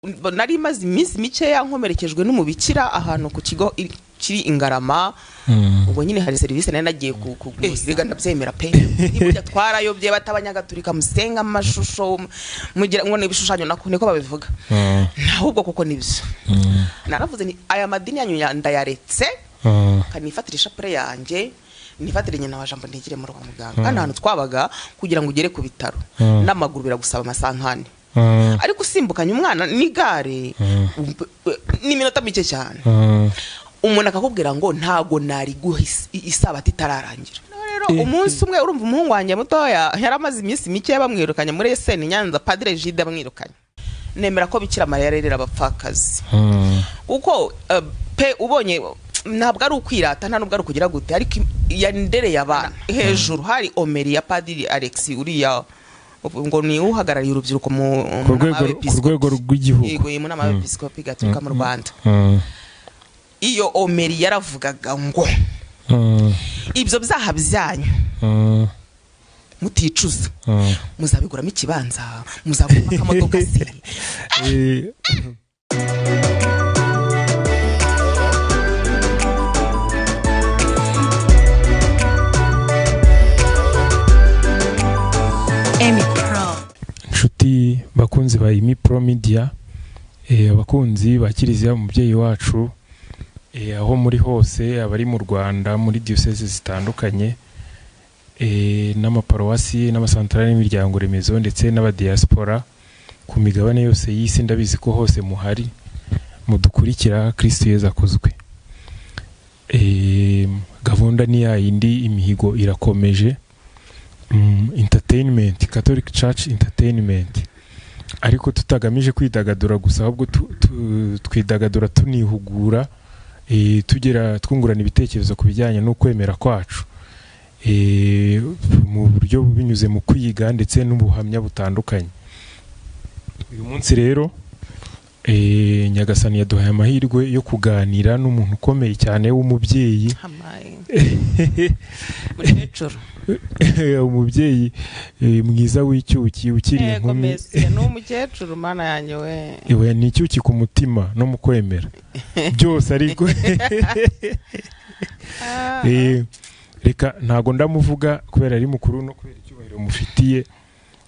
nari maze iminsi mikeya nkomerekejwe n'umubikira ahantu ku kigo kiri Ingarama. Ubwo nyine hari service nari nagiye kuziga ndabyemera pe. Ibyo twarayobye batabanyagatulika musenga amashusho mugira ngo n'ibishushanyo niko babivuga. Ahubwo koko nibyo. Naravuze ni aya madini yanyu ndayaretse. Kanifatira ishapure yanjye. Nifatire nyina wa jambo ntigire mu rugo muganga. Kandi ahantu twabaga kugira ngo ugere ku bitaro n'amaguru biragusaba amasankane. Ariko usimbukanye umwana n'igare n'iminota mike cyane. Umuntu akakubwira ngo ntago nari isabati itararangira. Rero umunsi umwe urumva umuhungu wanjye mutoya yaramaze iminsi mike bamwirukanye muri SN Nyanza, Padre Gide bamwirukanye. Nemera ko Bikira Mariya yarerera abapfakazi. Kuko pe ubonye ntabwo ari ukwirata nta nubwo ari kugira gute, ariko yandereye abana hejuru. Hari Omeri ya Padiri Alex uriya ngo ni uhagarariye urubyiruko mu rwego rw'igihugu. Yego mu nama y'Episkopi Gatolika mu Rwanda. Iyo Omeri yaravugaga ngo ibyo byaha byanyu muticuza muzabiguramo ikibanza, muzagura akamodoka se. Nshuti bakunzi ba Emi Pro Media, abakunzi ba Kiliziya umubyeyi wacu, aho muri hose, abari mu Rwanda muri diocese zitandukanye, n'amaparuwasi n'amasantarari n'imiryango remezo ndetse n'abadiaspora ku migabane yose y'isi, ndabizi ko hose muhari mudukurikira. Kristo Yezu akozwe. Gahunda ni ya yindi, imihigo irakomeje. Entertainment, Catholic Church Entertainment, ariko tutagamije kwidagadura gusa, ahubwo twidagadura tunihugura, twungurana ibitekerezo ku bijyanye no kwemera kwacu, mu buryo binyuze mu kwiga ndetse n'ubuhamya butandukanye. Uyu munsi rero Nyagasani yaduhaye amahirwe yo kuganira n'umuntu ukomeye cyane w'umubyeyi. Umubyeyi mwiza w'icyuki ukiri inkumi. N'umukecuru mana yanjye we. Ni icyuki ku mutima no mu kwemera byose ariko. Reka ntago ndamuvuga kubera ari mukuru no kubera icyubahiro mufitiye.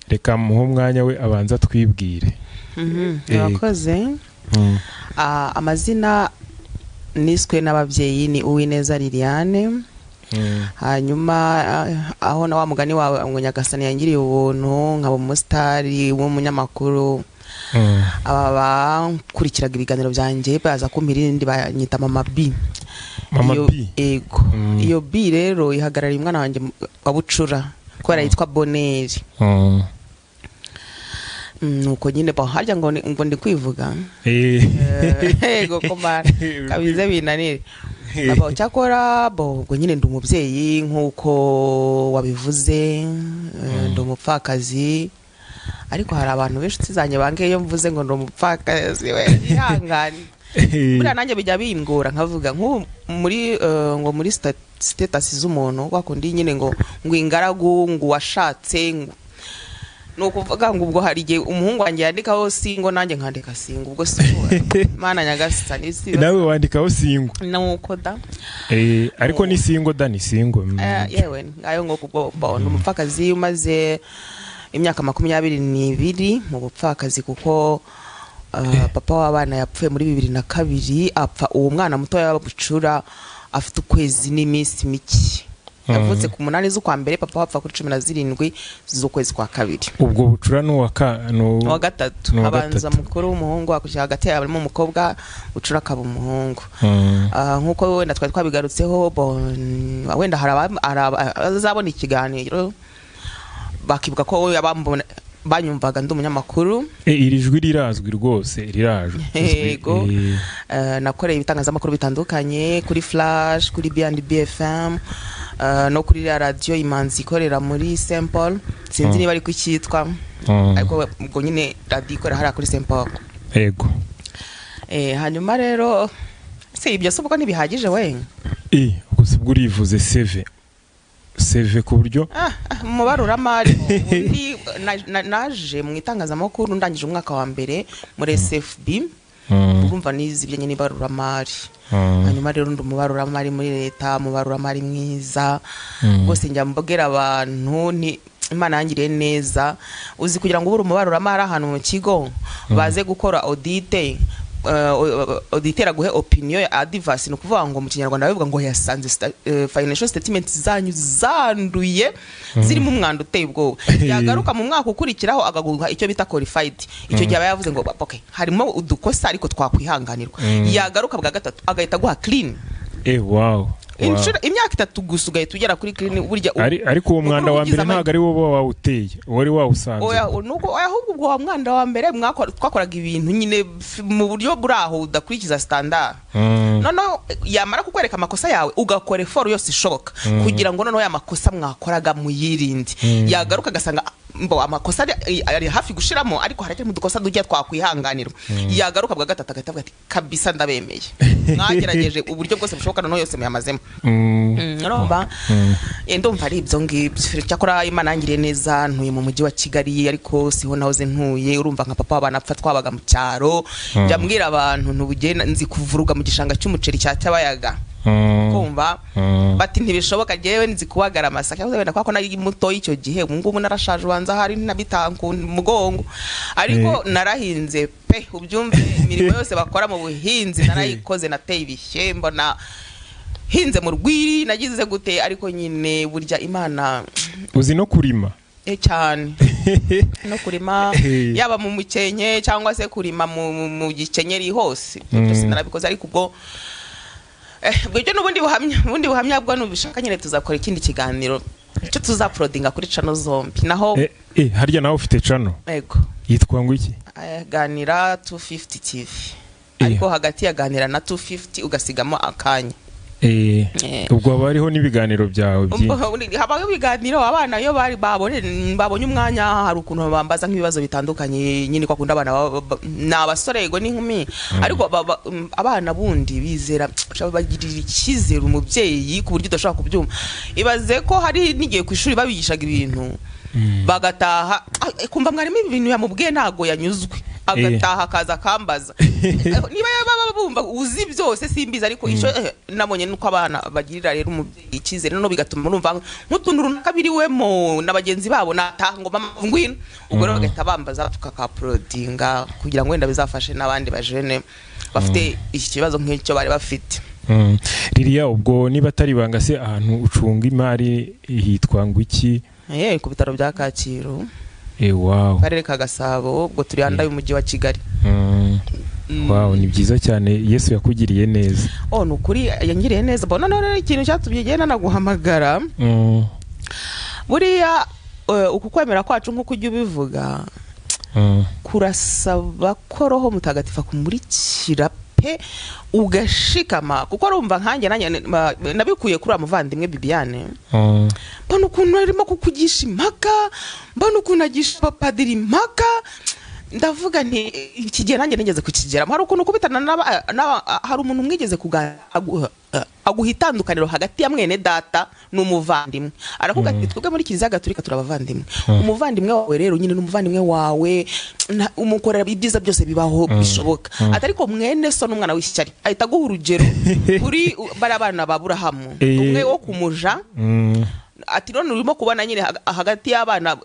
Reka muhe umwanya we abanza twibwire. Murakoze. Amazina niswe n'ababyeyi ni Uwineza Liliane. Hanyuma aho na wa mugani wawe ngo Nyagasani yangiriye ubuntu nkaba umusitari w'umunyamakuru. Bakurikiraga ibiganiro byanjye baza kumpira irindi banyita Mama B. Ego. Iyo B rero ihagarariye umwana wanjye wa bucura kubera yitwa Boneri. Nuko nyine harya ngo ndi kwivuga. Ego komara kabize binanire. Baba cyakora ubwo nyine ndi umubyeyi nk'uko wabivuze, ndi umupfakazi. Ariko hari abantu benshi zanye bange iyo mvuze ngo ndi umupfakazi we ihangane. Buriya nanjye bijya bingora nkavuga ngo muri status z'umuntu wakundi nyine ngo ingaragu ngo washatse nukuvuga ngo ubwo hari igihe umuhungu wanjye yandikaho singo nanjye nkandika singo, ubwo Mana Nyagasani nawe wandikaho singo nuko da. Ariko ni singo da, ni singo. Yewe ngayo ngo kubwo umupfakazi umaze imyaka 22 mu bupfakazi, kuko papa w'abana yapfuye muri 2002. Apfa uwo mwana mutoya w'abucura afite ukwezi n'iminsi mike. Yavutse ku 8 z'ukwa mbere, papa wapfa kuri 17 z'ukwezi kwa kabiri. Ubwo bucura no wa gatatu. Abanza mukuru w'umuhungu akujya hagati y'abamo umukobwa bucura akaba umuhungu. Nkuko wenda twari twabigarutseho, wenda azabona ikiganiro bakibuka ko banyumvaga ndi umunyamakuru. Iri jwi rirazwi rwose, rirajwe. Yego. Nakoreye ibitangazamakuru bitandukanye kuri Flash, kuri B&B FM, no kuri radio Imanzi ikorera muri Saint Paul. Sinzi niba ari kwitwa, ariko ubwo nyine radio ikorera hari kuri Saint Paul. Yego. Hanyuma rero se ibyo soboko ntibihagije we. Gusa ubwo urivuze CV. CV ku buryo mubaruramari undi naje mu itangazamakuru ndangije umwaka wa mbere muri SFB urumva nizibye nyine baruramari hanyuma rero ndi umubaruramari muri leta mubaruramari mwiza rwose njya mbogera abantu ni Imana yangiriye neza uzi kugira ngo ubure umubaruramari ahantu mu kigo baze gukora audite auditera guhe opinion ya advice no kuvuga ngo mu kinyarwanda bavuga ngo yasanze financial statement zanyu zanduye zirimo umwanda uteye ubwo yagaruka mu mwaka ukurikiraho agaguha icyo bita qualified icyo gihe yavuze ngo okay harimo udukosa ariko twakwihanganirwa yagaruka bwa gatatu agahita guha clean wow imyaka 3 gusa ugahita ugera kuri clean burya ariko uwo mwanda wa mbere ntago ari wowe wawuteye wari wawusanze nuko ahubwo ubwo wa mwanda wa mbere twakoraga ibintu nyine mu buryo buraho udakurikiza standard noneho yamara kukwereka amakosa yawe ugakora effort yose ishoboka kugira ngo noneho ya makosa mwakoraga muyirindi yagaruka gasanga mbo amakosa ari hafi gushiramo ariko harake mu dukosa dujya twakwihanganirwa yagaruka bwa gatatu agahita ati kabisa ndabemeye mwagerageje uburyo bwose bushoboka noneho yose muyamazemo urumva ndumva ari ibyo ngibyo cyakora Imana yangiriye neza ntuye mu mujyi wa Kigali ariko siho nahoze ntuye urumva nka papa abana apfa twabaga mu cyaro njya mbwira abantu ntubugenda nzi kuvuruga mu gishanga cy'umuceri cya Cyabayaga kumva bati ntibishoboka jewe nzi kuwagara amasaka wenda kwako nari muto icyo gihe ngubu narashaje ubanza hari nabitanku mugongo ariko narahinze pe ubyumve imirimo yose bakora mu buhinzi narayikoze nateye ibishyembo na hinze mu rwiri nagize gute ariko nyine burya Imana uzi no kurima cyane no kurima yaba mu mukenye cyangwa se kurima mu gikenyeri hose byose narabikoze ariko ubwo bwije n'ubundi buhamya bwo nubishaka nyine tuzakora ikindi kiganiro cyo tuzaprodinga kuri channel zombi naho harya nawe ufite channel yego yitwa ngo iki ganira 250 TV ariko hagati ya ganira na 250 ugasigamo akanya ubwo bariho n'ibiganiro byawe byinshi habaho ibiganiro abana yo bari babonye umwanya hari ukuntu bambaza nk'ibibazo bitandukanye nyine kwa kunda abana n'abasore yego n'inkumi ariko abana bundi bizera bagirira ikizere umubyeyi ku buryo udashaka kubyuma ibaze ko hari n'igihe ku ishuri babigishaga ibintu bagataha kumva mwarimo ibintu yamubwiye ntago yanyuzwe agataha kaza kambaza niba bumva uzi byose simbiza ariko icyo nabonye nuko abana bagirira rero umubyeyi ikizere no bigatuma numva nk'utuntu runaka biriwemo n'abagenzi babo nataha ngo ngwino ubwo rero bagahita bambaza tukakaprodinga kugira ngo wenda bizafashe n'abandi bajene bafite iki kibazo nk'icyo bari bafite Lilia ubwo niba atari banga se ahantu ucunga imari hitwa ngo iki ku bitaro bya Kacyiru wow karere ka Gasabo ubwo turi handa y'umujyi wa Kigali wow ni byiza cyane Yesu yakugiriye neza nukuri yangiriye neza bona none ikintu cyatubyigena naguhamagara buriya uku kwemera kwacu nko kujya ubivuga kurasaba ko Roho Mutagatifu kumurikira pe ugashikama kuko urumva nkanjye nabikuye kuri amuvandimwe Bibiane mbona ukuntu arimo kukugisha impaka mbona ukuntu agisha papadiri impaka ndavuga nti ikigera nanjye nigeze kukigera hari ukuntu kubitana hari umuntu mwigeze aguhitandukaniro hagati ya mwene data n'umuvandimwe aravuga ati twebwe muri Kiliziya Gatolika turabavandimwe umuvandimwe wawe rero nyine n'umuvandimwe wawe umukorera ibyiza byose bibaho bishoboka atariko mwene so n'umwana w'ishyari ahita guha urugero kuri barabana ba Aburahamu umwe wo kumuja ati none urimo kubana nyine hagati y'abana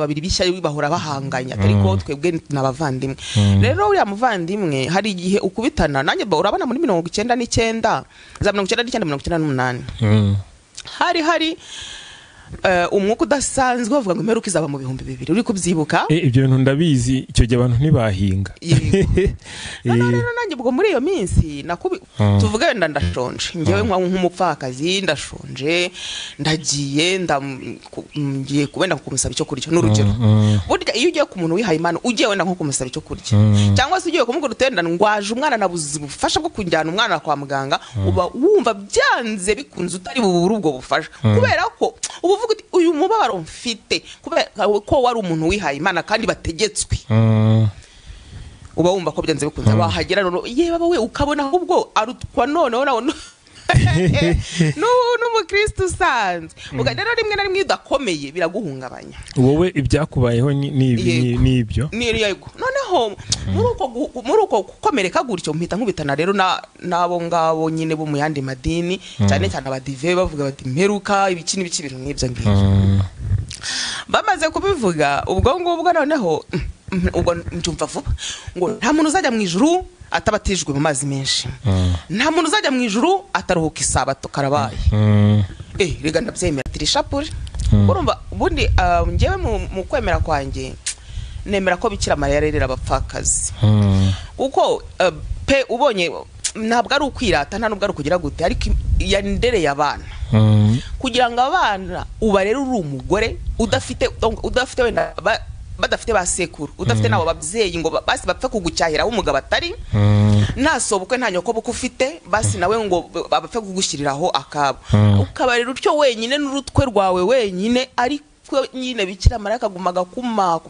babiri bishya bahora bahanganya ariko twebwe nabavandimwe rero uriya muvandimwe hari igihe ukubitana nanjye urabana muri 99 za 99 hari umwuka udasanzwe bavuga ngo imperuka izaba mu 2000 uri kubyibuka ibyo bintu ndabizi icyo gihe abantu ntibahinga rero nanjye ubwo muri iyo minsi tuvuga wenda ndashonje ngewe nk'umupfakazi ndashonje ndagiye ngiye wenda kumusaba icyo kurya n'urugero burya iyo ugiye ku muntu wihaye Imana ugiye wenda nko kumusaba icyo kurya cyangwa se ugiye kumugura utenda ngwaje umwana nabuze ubufasha bwo kunjyana umwana kwa muganga uba wumva byanze bikunze utari bubura ubwo bufasha kubera ko uvuga uyu mubabaro mfite kubera ko wari umuntu wihaye Imana kandi bategetswe uba wumva ko byanze bikunze wahagera none yeba we ukabona ahubwo arutwa none n'umukristo usanzwe rero rimwe na rimwe udakomeye biraguhungabanya wowe ibyakubayeho n'ibyo yego noneho muri uko gukomereka gutyo mpita nkubitana rero n'abo ngabo nyine bo mu yandi madini cyane cyane abadive bavuga bati mperuka ibiki n'ibiki ibintu nk'ibyo ngibyo bamaze kubivuga ubwo ngubwo noneho ubwo njumva vuba ngo nta muntu uzajya mu ijuru atabatijwe mu mazi menshi nta muntu uzajya mu ijuru ataruhuka isabato karabaye rega ndabyemera tirishapure urumva ubundi ngewe mu kwemera kwanjye nemera ko Bikira Mariya yarerera abapfakazi kuko pe ubonye ntabwo ari ukwirata nta nubwo ari ukugira gute ariko yandereye abana kugira ngo abana uba rero uri umugore udafite wenda badafite ba sekuru udafite nabo babyeyi ngo basi bapfe kugucyahira umugabo atari nasobukwe nta nyoko buko ufite basi nawe ngo bapfe kugushyiriraho akabo ukaba rero utyo wenyine n'urutwe rwawe wenyine ariko nyine Bikira Mariya akagumaga kuma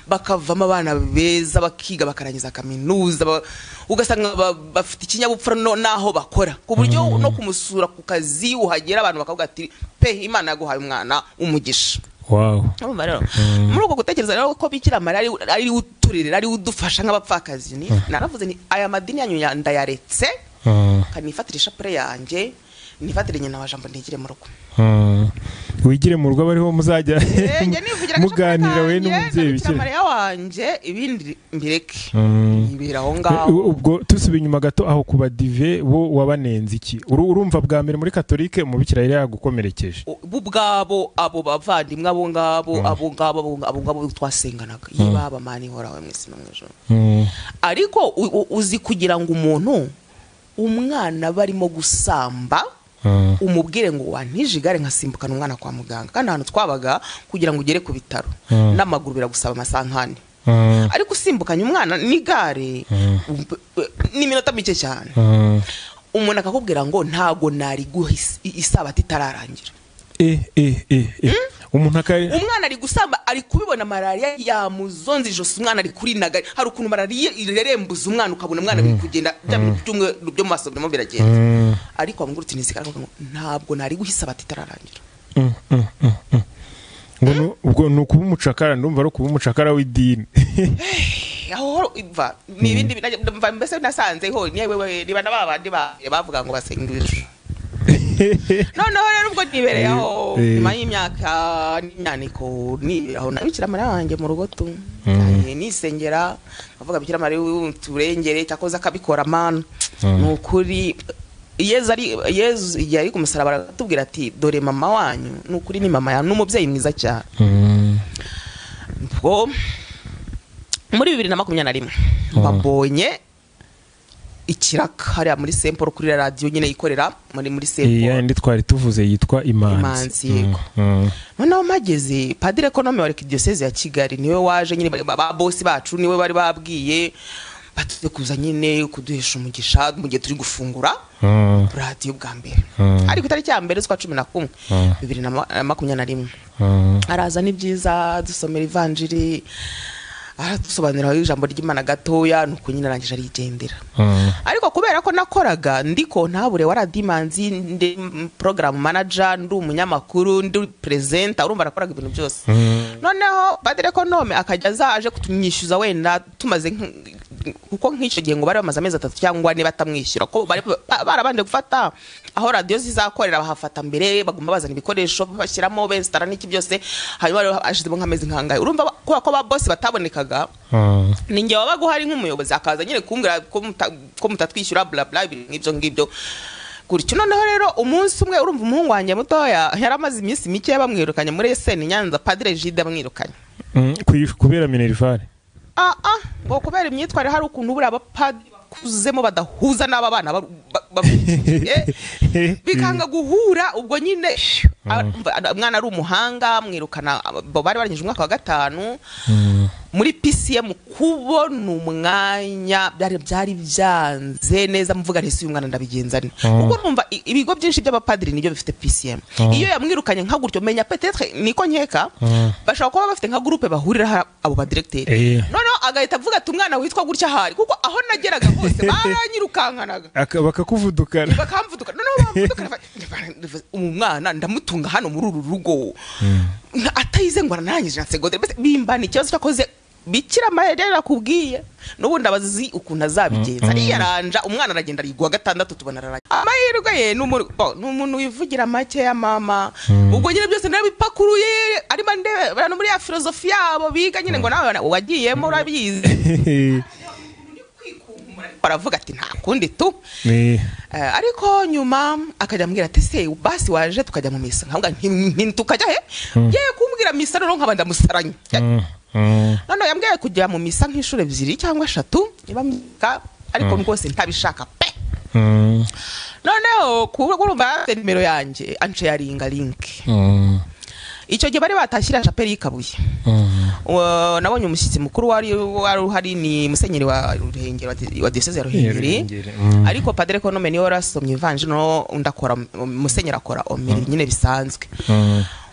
bakavamo abana beza bakiga bakarangiza kaminuza ugasanga bafite ikinyabupfura naho bakora ku buryo no kumusura ku kazi uhagera abantu bakavuga ati pe Imana yaguhaye umwana umugisha. Wow. Muri uko gutekereza rero ko Bikira Mariya ari uturerera ari udufasha nk'abapfakazi ni naravuze ni aya madini yanyu ndayaretse kanifatira ishapure yanjye nifatire nyina wa Jambo ntigire mu rugo wigire mu rugo bariho muzajya muganira we n'umubyeyi Bikira Mariya wanje ibindi mbireke ibiraho ngaho. Ubwo tusubiye inyuma gato aho kuba dive bo wabanenze iki urumva bwa mbere muri katolike umubikira yari yagukomerekeje bubwabo abo bavandimwe abo ngabo twasenganaga yibaba mani horawe mwese no mwijoro ariko uzi kugira ngo umuntu umwana barimo gusamba umubwire ngo wantije igare nkasimbukana umwana kwa muganga kandi ahantu twabaga kugira ngo ugere ku bitaro n'amaguru biragusaba amasankane ariko usimbukanye umwana n'igare n'iminota mike cyane umuntu akakubwira ngo ntago nari guha isabato itararangira umwana ari gusamba ari kubibona malaria yamuzonze ijosi umwana ari kuri nagari hari ukuntu malaria irerembuza umwana ukabona umwana biri kugenda byo mu maso birimo biragenda ariko amugurutse nizikara ngo ntabwo nari guhisa batitararangira ngo ubwo nukuba umucakara ndumva ari kuba umucakara w'idini aho iva ni ibindi mbese nasanze ho niwe niba nababandi bavuga ngo basengirije noneho rero ubwo nibereye aho nyuma y'imyaka n'imyaniko aho Bikira Mariya wanjye mu rugo tu nisengera bavuga Bikira Mariya turengere cyakoze akabikora man nukuri Yezu yari ku musaraba aratubwira ati dore mama wanyu nukuri ni mama ya n'umubyeyi mwiza cyane ubwo muri 2021 mbabonye ikiraka hariya muri Semporo kuri radio nyine ikorera muri Semporo ndi twari tuvuze yitwa Imanzi yego noneho mageze Padiri Ekonome wa Arkidiocese ya Kigali niwe waje nyine ba boss bacu niwe bari babwiye batuze kuza nyine kuduhesha umugisha mu gihe turi gufungura radio bwa mbere ariko itariki ya mbere z'ukwa 11 2021 araza ni byiza dusomera ivanjiri dusobanura ijambo ry'Imana gatoya nuko nyine arangije arigendera ariko kubera ko nakoraga ndiko ntabure waradimanzi ndi program manager ndi umunyamakuru ndi presenter urumva arakoraga ibintu byose noneho Padiri Ekonome akajya zaje kutunyishyuza wenda tumaze kuko nk'icyo gihe ngo bari bamaze amezi 3 cyangwa ne batamwishyura ko barabanje gufata aho radio zizakorera bahafata mbere bagomba bazana ibikoresho bashyiramo bestara n'iki byose hanyuma ashizemo nk'amezi nkangaye urumva ko ba boss batabonekaga ninjye wabaga uhari nk'umuyobozi akaza nyine kumbwira ko mutatwishyura bla bla ibyo ngibyo gutyo noneho rero umunsi umwe urumva umuhungu wanjye mutoya yaramaze iminsi mike bamwirukanye muri SN Nyanza Padre Gide bamwirukanye kubera minerivare ngo kubera imyitwarire hari ukuntu buri abapadiri bakuzemo badahuza n'aba bana bikanga guhura ubwo nyine umwana ari umuhanga mwirukana bari barangije umwaka wa 5 muri PCM kubona umwanya byari byanze neza mvuga ntese uyu mwana ndabigenza ni kuko numva ibigo byinshi by'abapadiri nibyo bifite PCM iyo yamwirukanye nka gutyo menya peut-être niko nkeka bashaka kuba bafite nka groupe bahurira abo ba directeur noneho agahita avuga ati umwana witwa gutya hari kuko aho nageraga hose baranyirukankanaga bakakuvudukana noneho bamvudukana umwana ndamutunga hano muri uru rugo atayize ngo arangije na secondaire bimbana ikibazo cyakoze Bikira Mariya nakubwiye n'ubundi abazi ukuntu azabigenza yaranja umwana aragenda rigwa gatandatu tubona araranye amahirwe ye n'umuntu wivugira make ya mama ubwo nyine byose narabipakuruye arimo ndebe bano muri ya filosofi yabo biga nyine ngo nawe wagiyemo urabizi baravuga ati nta kundi tu ariko nyuma akajya ambwira ati se basi waje tukajya mu misa nkavuga nti tukajya he ngiye kumbwira misa no nkaba ndamusaranye none yambwiye kujya mu misa nk'inshuro 2 cyangwa 3 ibamika ariko rwose ntabishaka pe noneho kurumva nimero yanjye ance yaringa link icyo gihe bari batashyira chapelle y'Ikabuye nabonye umushyitsi mukuru wari uhari ni musenyeri wa Ruhengeri wa diocese ya Ruhengeri ariko padre Konome niwe warasomye evangelio no ndakora musenyeri akora omeri nyine bisanzwe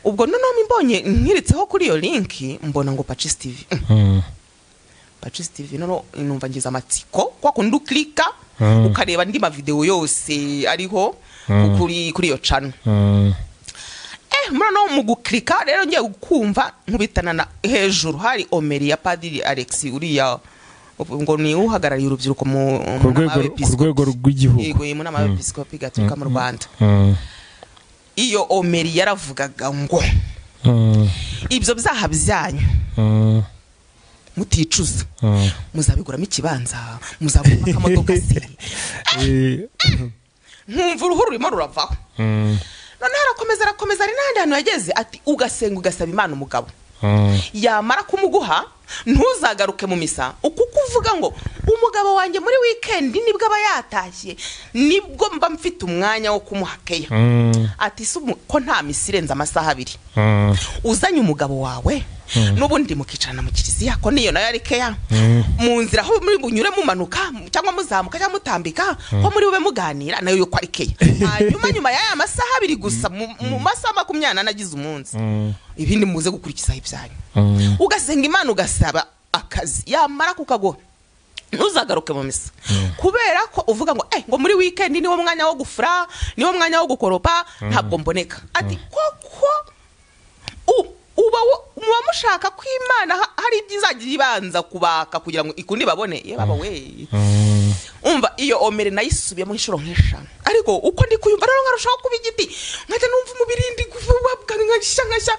ubwo noneho mbonye nkiritseho kuri iyo link mbona ngo Pacis TV Pacis TV noneho numva ngize amatsiko kwa kundu klika ukareba ndi ma video yose ariho kuri iyo channel murano mu guklika rero ngiye kumva nkubitana na hejuru hari omeri ya Padiri Alex uriya ngo ni uhagarariye urubyiruko mu rwego rw'igihugu yego mu nama y'episkopi gatolika mu Rwanda iyo omeri yaravugaga ngo ibyo byaha byanyu muticuza muzabiguramo ikibanza muzagura akamodoka se nkumva uruhu rurimo ruravaho none arakomeza ari nandi hano yageze ati ugasenga ugasaba Imana umugabo yamara kumuguha ntuzagaruke mu misa uko kuvuga ngo umugabo wanjye muri weekend nibwo aba yatashye nibwo mba mfite umwanya wo kumuhakeya ati ko nta misirenza amasaha 2 uzanye umugabo wawe n'ubundi mukicarana mu kiliziya ko niyo nayo ari keya mu nzira aho muri bunyure mumanuka cyangwa muzamuka cyangwa mutambika ho muri bube muganira nayo yo kwari keya nyuma y'aya masaha 2 gusa mu masaha 20 nagize umunsi ibindi muze gukurikiza ibyanyu ugasenga Imana ugasaba akazi yamara kukago ntuzagaruke mu misa kubera ko uvuga ngo ngo muri weekend niwo mwanya wo gufura niwo mwanya wo gukoropa ntabwo mboneka ati koko uba mushaka ko Imana hari ibyizagiye ibanza kubaka kugira ngo ikundi babone ye baba we umva iyo omere nayisubiyemo inshuro nk'eshanu ariko uko ndi kuyumva rero nkarushaho kuba igiti nkajya numva umubiri ndi kuvuga nkashya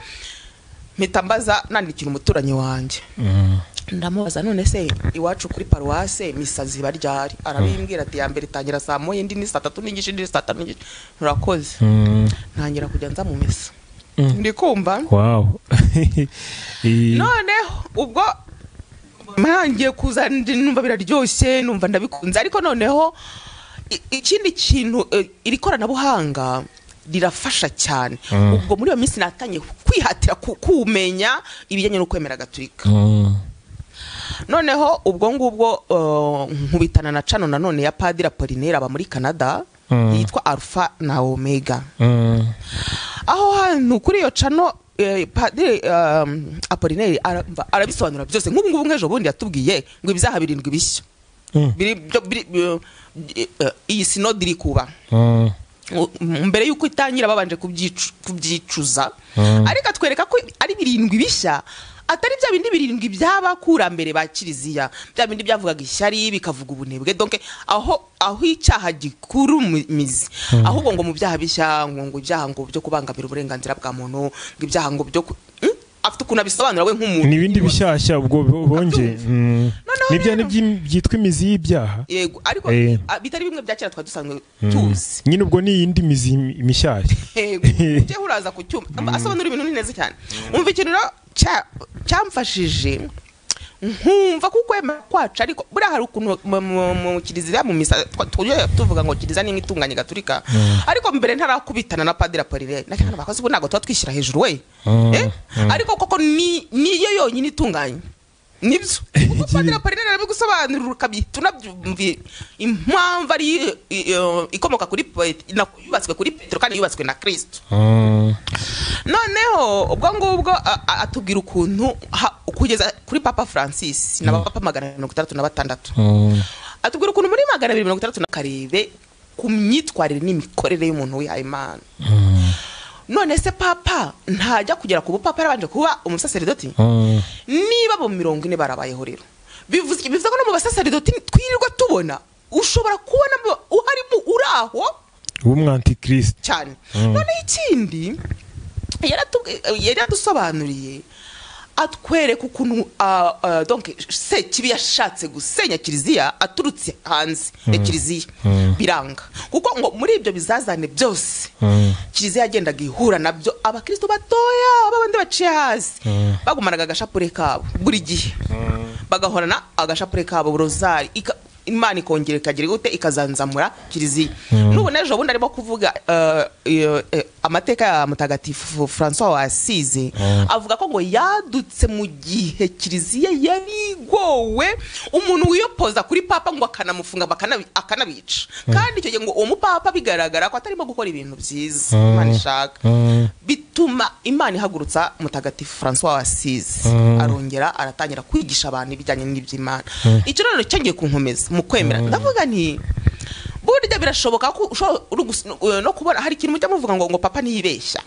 mitambaza nandikira umuturanyi wanjye ndamubaza none se iwacu kuri paruwase misa ziba ryari arabimbwira ati ya mbere itangira saa 9 indi ni saa 3 n'ingishi indi saa 5 n'ingishi urakoze ntangira kujya nza mu misa ndi kumva wow noneho ubwo mangiye kuza numva biraryoshye numva ndabikunze ariko noneho ikindi kintu iri koranabuhanga rirafasha cyane ubwo muri iyo minsi natanye kwihatira kumenya ibijyanye no kwemera gatolika noneho ubwo ngubwo nkubitana na channel nanone ya Padiri Apollinaire aba muri Canada yitwa Alpha na Omega aho hantu kuri iyo channel Padiri Apollinaire arabisobanura byose nk'ubu ngubu nkejo bundi yatubwiye ngo ibyaha 7 bishya iyi sinodi iri kuba mbere yuko itangira babanje kubyicuza ariko atwereka ko ari 7 bishya atari bya bindi 7 by'abakurambere ba kiliziya bya bindi byavugaga ishyari bikavuga ubunebwe donc aho icyaha gikuru mizi ahubwo ngo mu byaha bishya ngo ibyaha ngo byo kubangamira uburenganzira bwa muntu ngo ibyaha ngo byo afite kuna bisobanura we nk'umuntu nibindi bishyashya ubwo bonge nibyo byitwa imizi y'ibyaha yego ariko bitari bimwe bya kera twadusanzwe tuzi nyine ubwo ni indi mizi mishyashya yego uje uraza kucyuma asobanura ibintu neza cyane umva ikintu cyamfashije nkumva kukwemera kwacu ariko buriya hari ukuntu mu kiliziya mu misa tuvuga ngo kiliziya ni itunganye gatolika ariko mbere ntarakubitana na Padiri Apollinaire nakana bakoze ubu ntago twishyira hejuru we ariko koko niyo yonyine itunganye nibyo kuko padiri Apolineri arabigusobanurira ukabyita unabyumviye impamvu ari ikomoka kuri yubatswe kuri Petero kandi yubatswe na Kristo. Noneho ubwo ngubwo atubwira ukuntu kugeza kuri Papa Francis na Papa 166 atubwira ukuntu muri 267 ku myitwarire n'imikorere y'umuntu wihaye Imana. None se papa ntajya kugera ku bupapa yarabanje kuba umusaseridoti niba bo 40 barabayeho rero bivuze ko no mu basaseridoti twirirwa tubona ushobora kubona uharimo uraho w'umwantikristo cyane. None ikindi yaradusobanuriye atwereka ukuntu donc Sekibi yashatse gusenya kiliziya aturutse hanze ya kiliziya biranga kuko ngo muri ibyo bizazane byose kiliziya yagendaga ihura nabyo abakristo batoya babandi baciye hasi bagumanaga agashapure kabo buri gihe bagahorana agashapure kabo rozari Imana ikongera ikagira gute ikazanzamura kiliziya. N'ubu nejo bundi arimo kuvuga amateka ya mutagatifu François wa Assise avuga ko ngo yadutse mu gihe kiliziya yari gowe umuntu wiyopoza kuri papa ngo akanamufunga akanabica kandi icyo gihe ngo uwo mupapa bigaragara ko atarimo gukora ibintu byiza Imana ishaka bituma Imana ihagurutsa mutagatifu François wa Assise arongera aratangira kwigisha abantu ibijyanye n'iby'Imana. Icyo rero cyangiye kunkomeza mu kwemera ndavuga nti burya birashoboka ko no kubona hari ikintu mujya muvuga ngo papa niyibeshya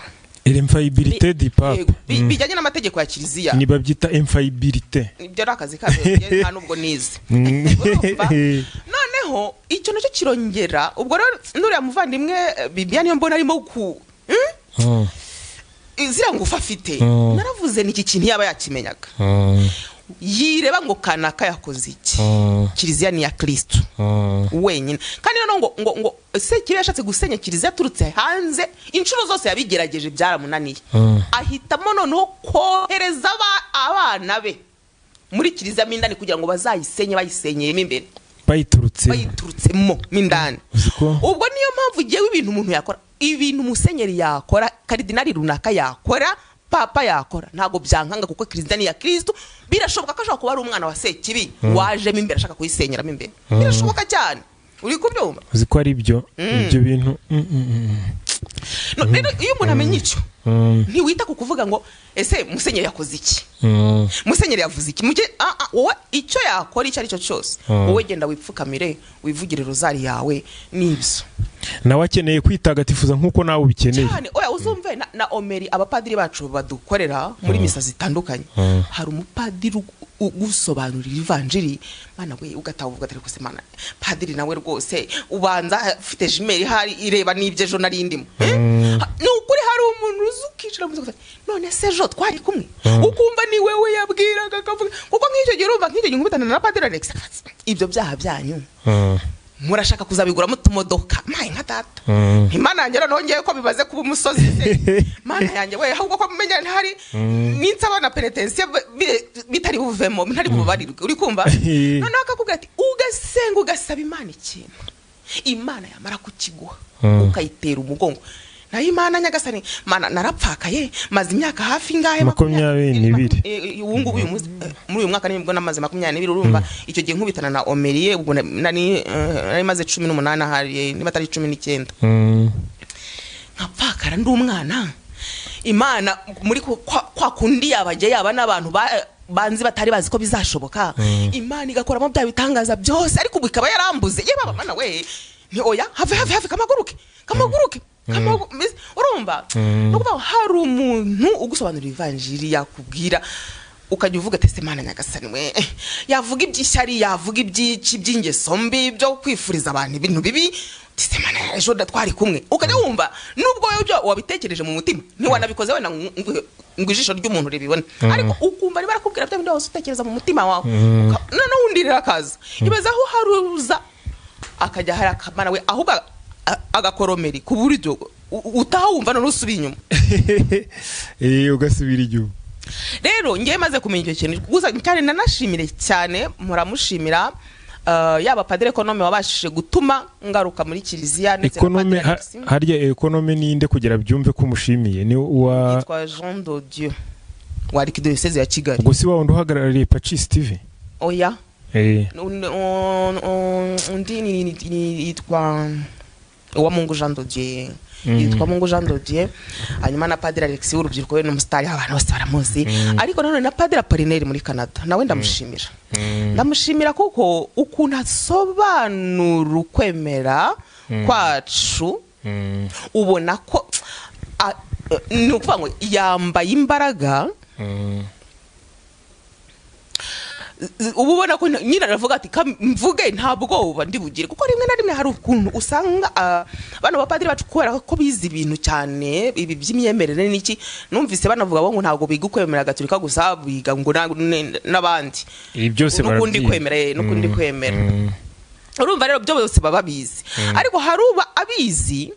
l'infaillibilité du pape bijyanye n'amategeko ya kiliziya ni babyita infaillibilité ibyo ari akazi kazo nta nubwo nize. Noneho icyo nacyo kirongera ubwo rero nuriya muvandimwe Bibiane yo mbona arimo ku izira ngufa afite naravuze niki kintu yaba yakimenyaga yireba ngo kanaka yakoze iki kiliziya ni ya Kristo wenyine kandi ngo Sekibi yashatse gusenya kiliziya turutse hanze inshuro zose yabigerageje byaramunaniye ahitamo noneho kohereza abana be muri kiliziya mindani kugira ngo bazayisenye bayisenyeyemo imbere bayiturutsemo mindani. Ubwo niyo mpamvu giye ibintu umuntu yakora ibintu musenyeri yakora karidinali runaka yakora papa yakora ntago byankanga kuko kiliziya ni ya Kristo birashoboka ko ashaka kuba ari umwana wa Sekibi wajemo imbere ashaka kuyisenyeramo imbere birashoboka cyane uri kubyumva uzi ko ari ibyo bintu rero iyo umuntu amenye icyo ntiwita ku kuvuga ngo ese musenyeri yakoze iki musenyeri yavuze iki muke wowe icyo yakora icyo ari cyo cyose wowe genda wipfukamire wivugire rozari yawe n'ibyo nawe akeneye kwitagatifuza nkuko nawe ubikeneye cyane. Oya uzumve na Omeri abapadiri bacu badukorera muri misa zitandukanye hari umupadiri ugusobanurira ivanjiri mana we ugatavuga atari kose mana padiri nawe rwose ubanza afite jimeri hari ireba n'ibyo ejo narindimo ni ukuri hari umuntu uzukicira mu none se ejo twari kumwe ukumva ni wewe yabwiraga akavuga kuko nk'icyo gihe urumva nk'icyo gihe nkubitana na padiri Alex ibyo byaha byanyu murashaka kuzabiguramo tumodoka maye nka data Imana yanjye noneho ngiye ko bibaze kuba umusozi Mana yanjye we ahubwo ko mumenya ntari ninsaba na penitence bitari buvemo ntari bubarirwe uri kumva noneho akakubwira ati ugasenga ugasaba Imana ikintu Imana yamara kukiguha ukayitera umugongo nayo Imana nyagasani mana narapfakaye maze imyaka hafi ngahe 22 ubungu muri uyu mwaka nibwo namaze 22 urumva icyo gihe nkubitana na Omeriye ubwo nari maze 18 hari niba atari 19 nkapfakara ndi umwana Imana muri kwa kundi yabaje yaba n'abantu banzi batari bazi ko bizashoboka Imana igakoramo bya bitangaza byose ariko ubikaba yarambuze ye baba mana we ni oya have kamaguruke urumva nuko hari umuntu ugusobanurira ivanjiri yakubwira ukajya uvuga ati Mana nyagasani we yavuga iby'ishyari yavuga iby'iki by'ingeso mbi byo kwifuriza abantu ibintu bibi Mana ejo twari kumwe ukajya wumva nubwo byo wabitekereje mu mutima ntiwanabikoze wenda ngo ijisho ry'umuntu ribibone ariko ukumva riba rakubwira byo bindi wose utekereza mu mutima wawe none undirira akaza ibaza aho haruza akajya hari akamana we ahubwo agakoromeri ku buryo utahumva no rusubi inyuma ugasubira inyuma. Rero ngiye maze kumenya icyo kintu gusa cyane nanashimire cyane muramushimira yaba padiri Ekonome wabashije gutuma ngaruka muri kiliziya ndetse Ekonome harya Ekonome ninde kugira byumve ko mushimiye ni wa yitwa Jean de Dieu wa arikidiyoseze ya Kigali. ubwo si wa wundi uhagarariye Pacis TV? Oya, undi ni yitwa Uwamungu Jean Dodier, yitwa Mungu Jean Dodier. Hanyuma na Padiri Alexis w'urubyiruko, we n'umusitari, abantu bose baramuzi. Ariko nanone na Padiri Apollinaire muri Canada, nawe ndamushimira kuko ukuntu asobanura ukwemera kwacu, ubona ko ni ukuvuga ngo yambaye imbaraga. Ubu ubona ko nyina aravuga ati mvuge nta bwoba ndibugire, kuko rimwe na rimwe hari ukuntu usanga bano bapadiri bacu kubera ko bizi ibintu cyane ibi by'imyemerere n'iki, numvise banavuga ngo ntabwo biga kwemera Gatolika gusa, biga ngo n'abandi ibi byose n'ukundi kwemera urumva rero byo bose baba bizi. Ariko haruba abizi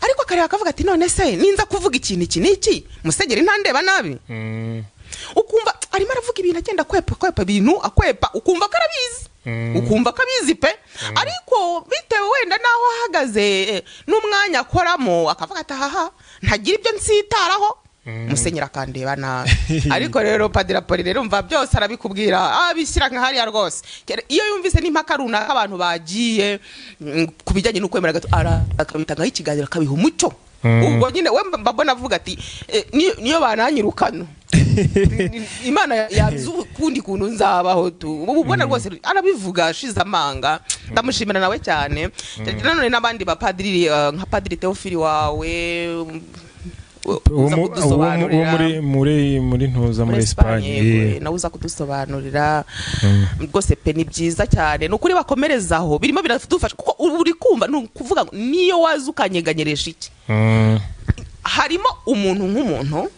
ariko akareba akavuga ati none se ninza kuvuga ikintu iki n'iki Musenyeri ntandeba nabi, ukumva arimo aravuga ibintu agenda kwepa ibintu akwepa, ukumva karabizi, ukumva kabizi pe. Ariko bitewe wenda naho ahagaze n'umwanya akoramo akavuga ati haha ntagira ibyo nsitaraho, Musenyeri akandeba nabi. Ariko rero Padiri Apollinaire umva byose arabikubwira, abishyira nka hariya rwose. Iyo yumvise n'impaka runaka abantu bagiye kubijyanye n'ukwemera akabitanga ikiganiro akabiha umucyo, ubwo nyine we mbabona avuga ati niyo bananyirukana Imana yabize ukundi kuntu nzabaho tu. Ubona rwose arabivuga ashize amanga, ndamushimira nawe cyane. Nanone n'abandi bapadiri nka Padiri Theophile wawe muri ntuza muri Espagne, nawe uza kudusobanurira rwose pe, ni byiza cyane n'ukuri bakomerezaho, birimo biradufasha kuko uri kumva kuvuga niyo wazukanyeganyeresha iki, harimo umuntu nk'umuntu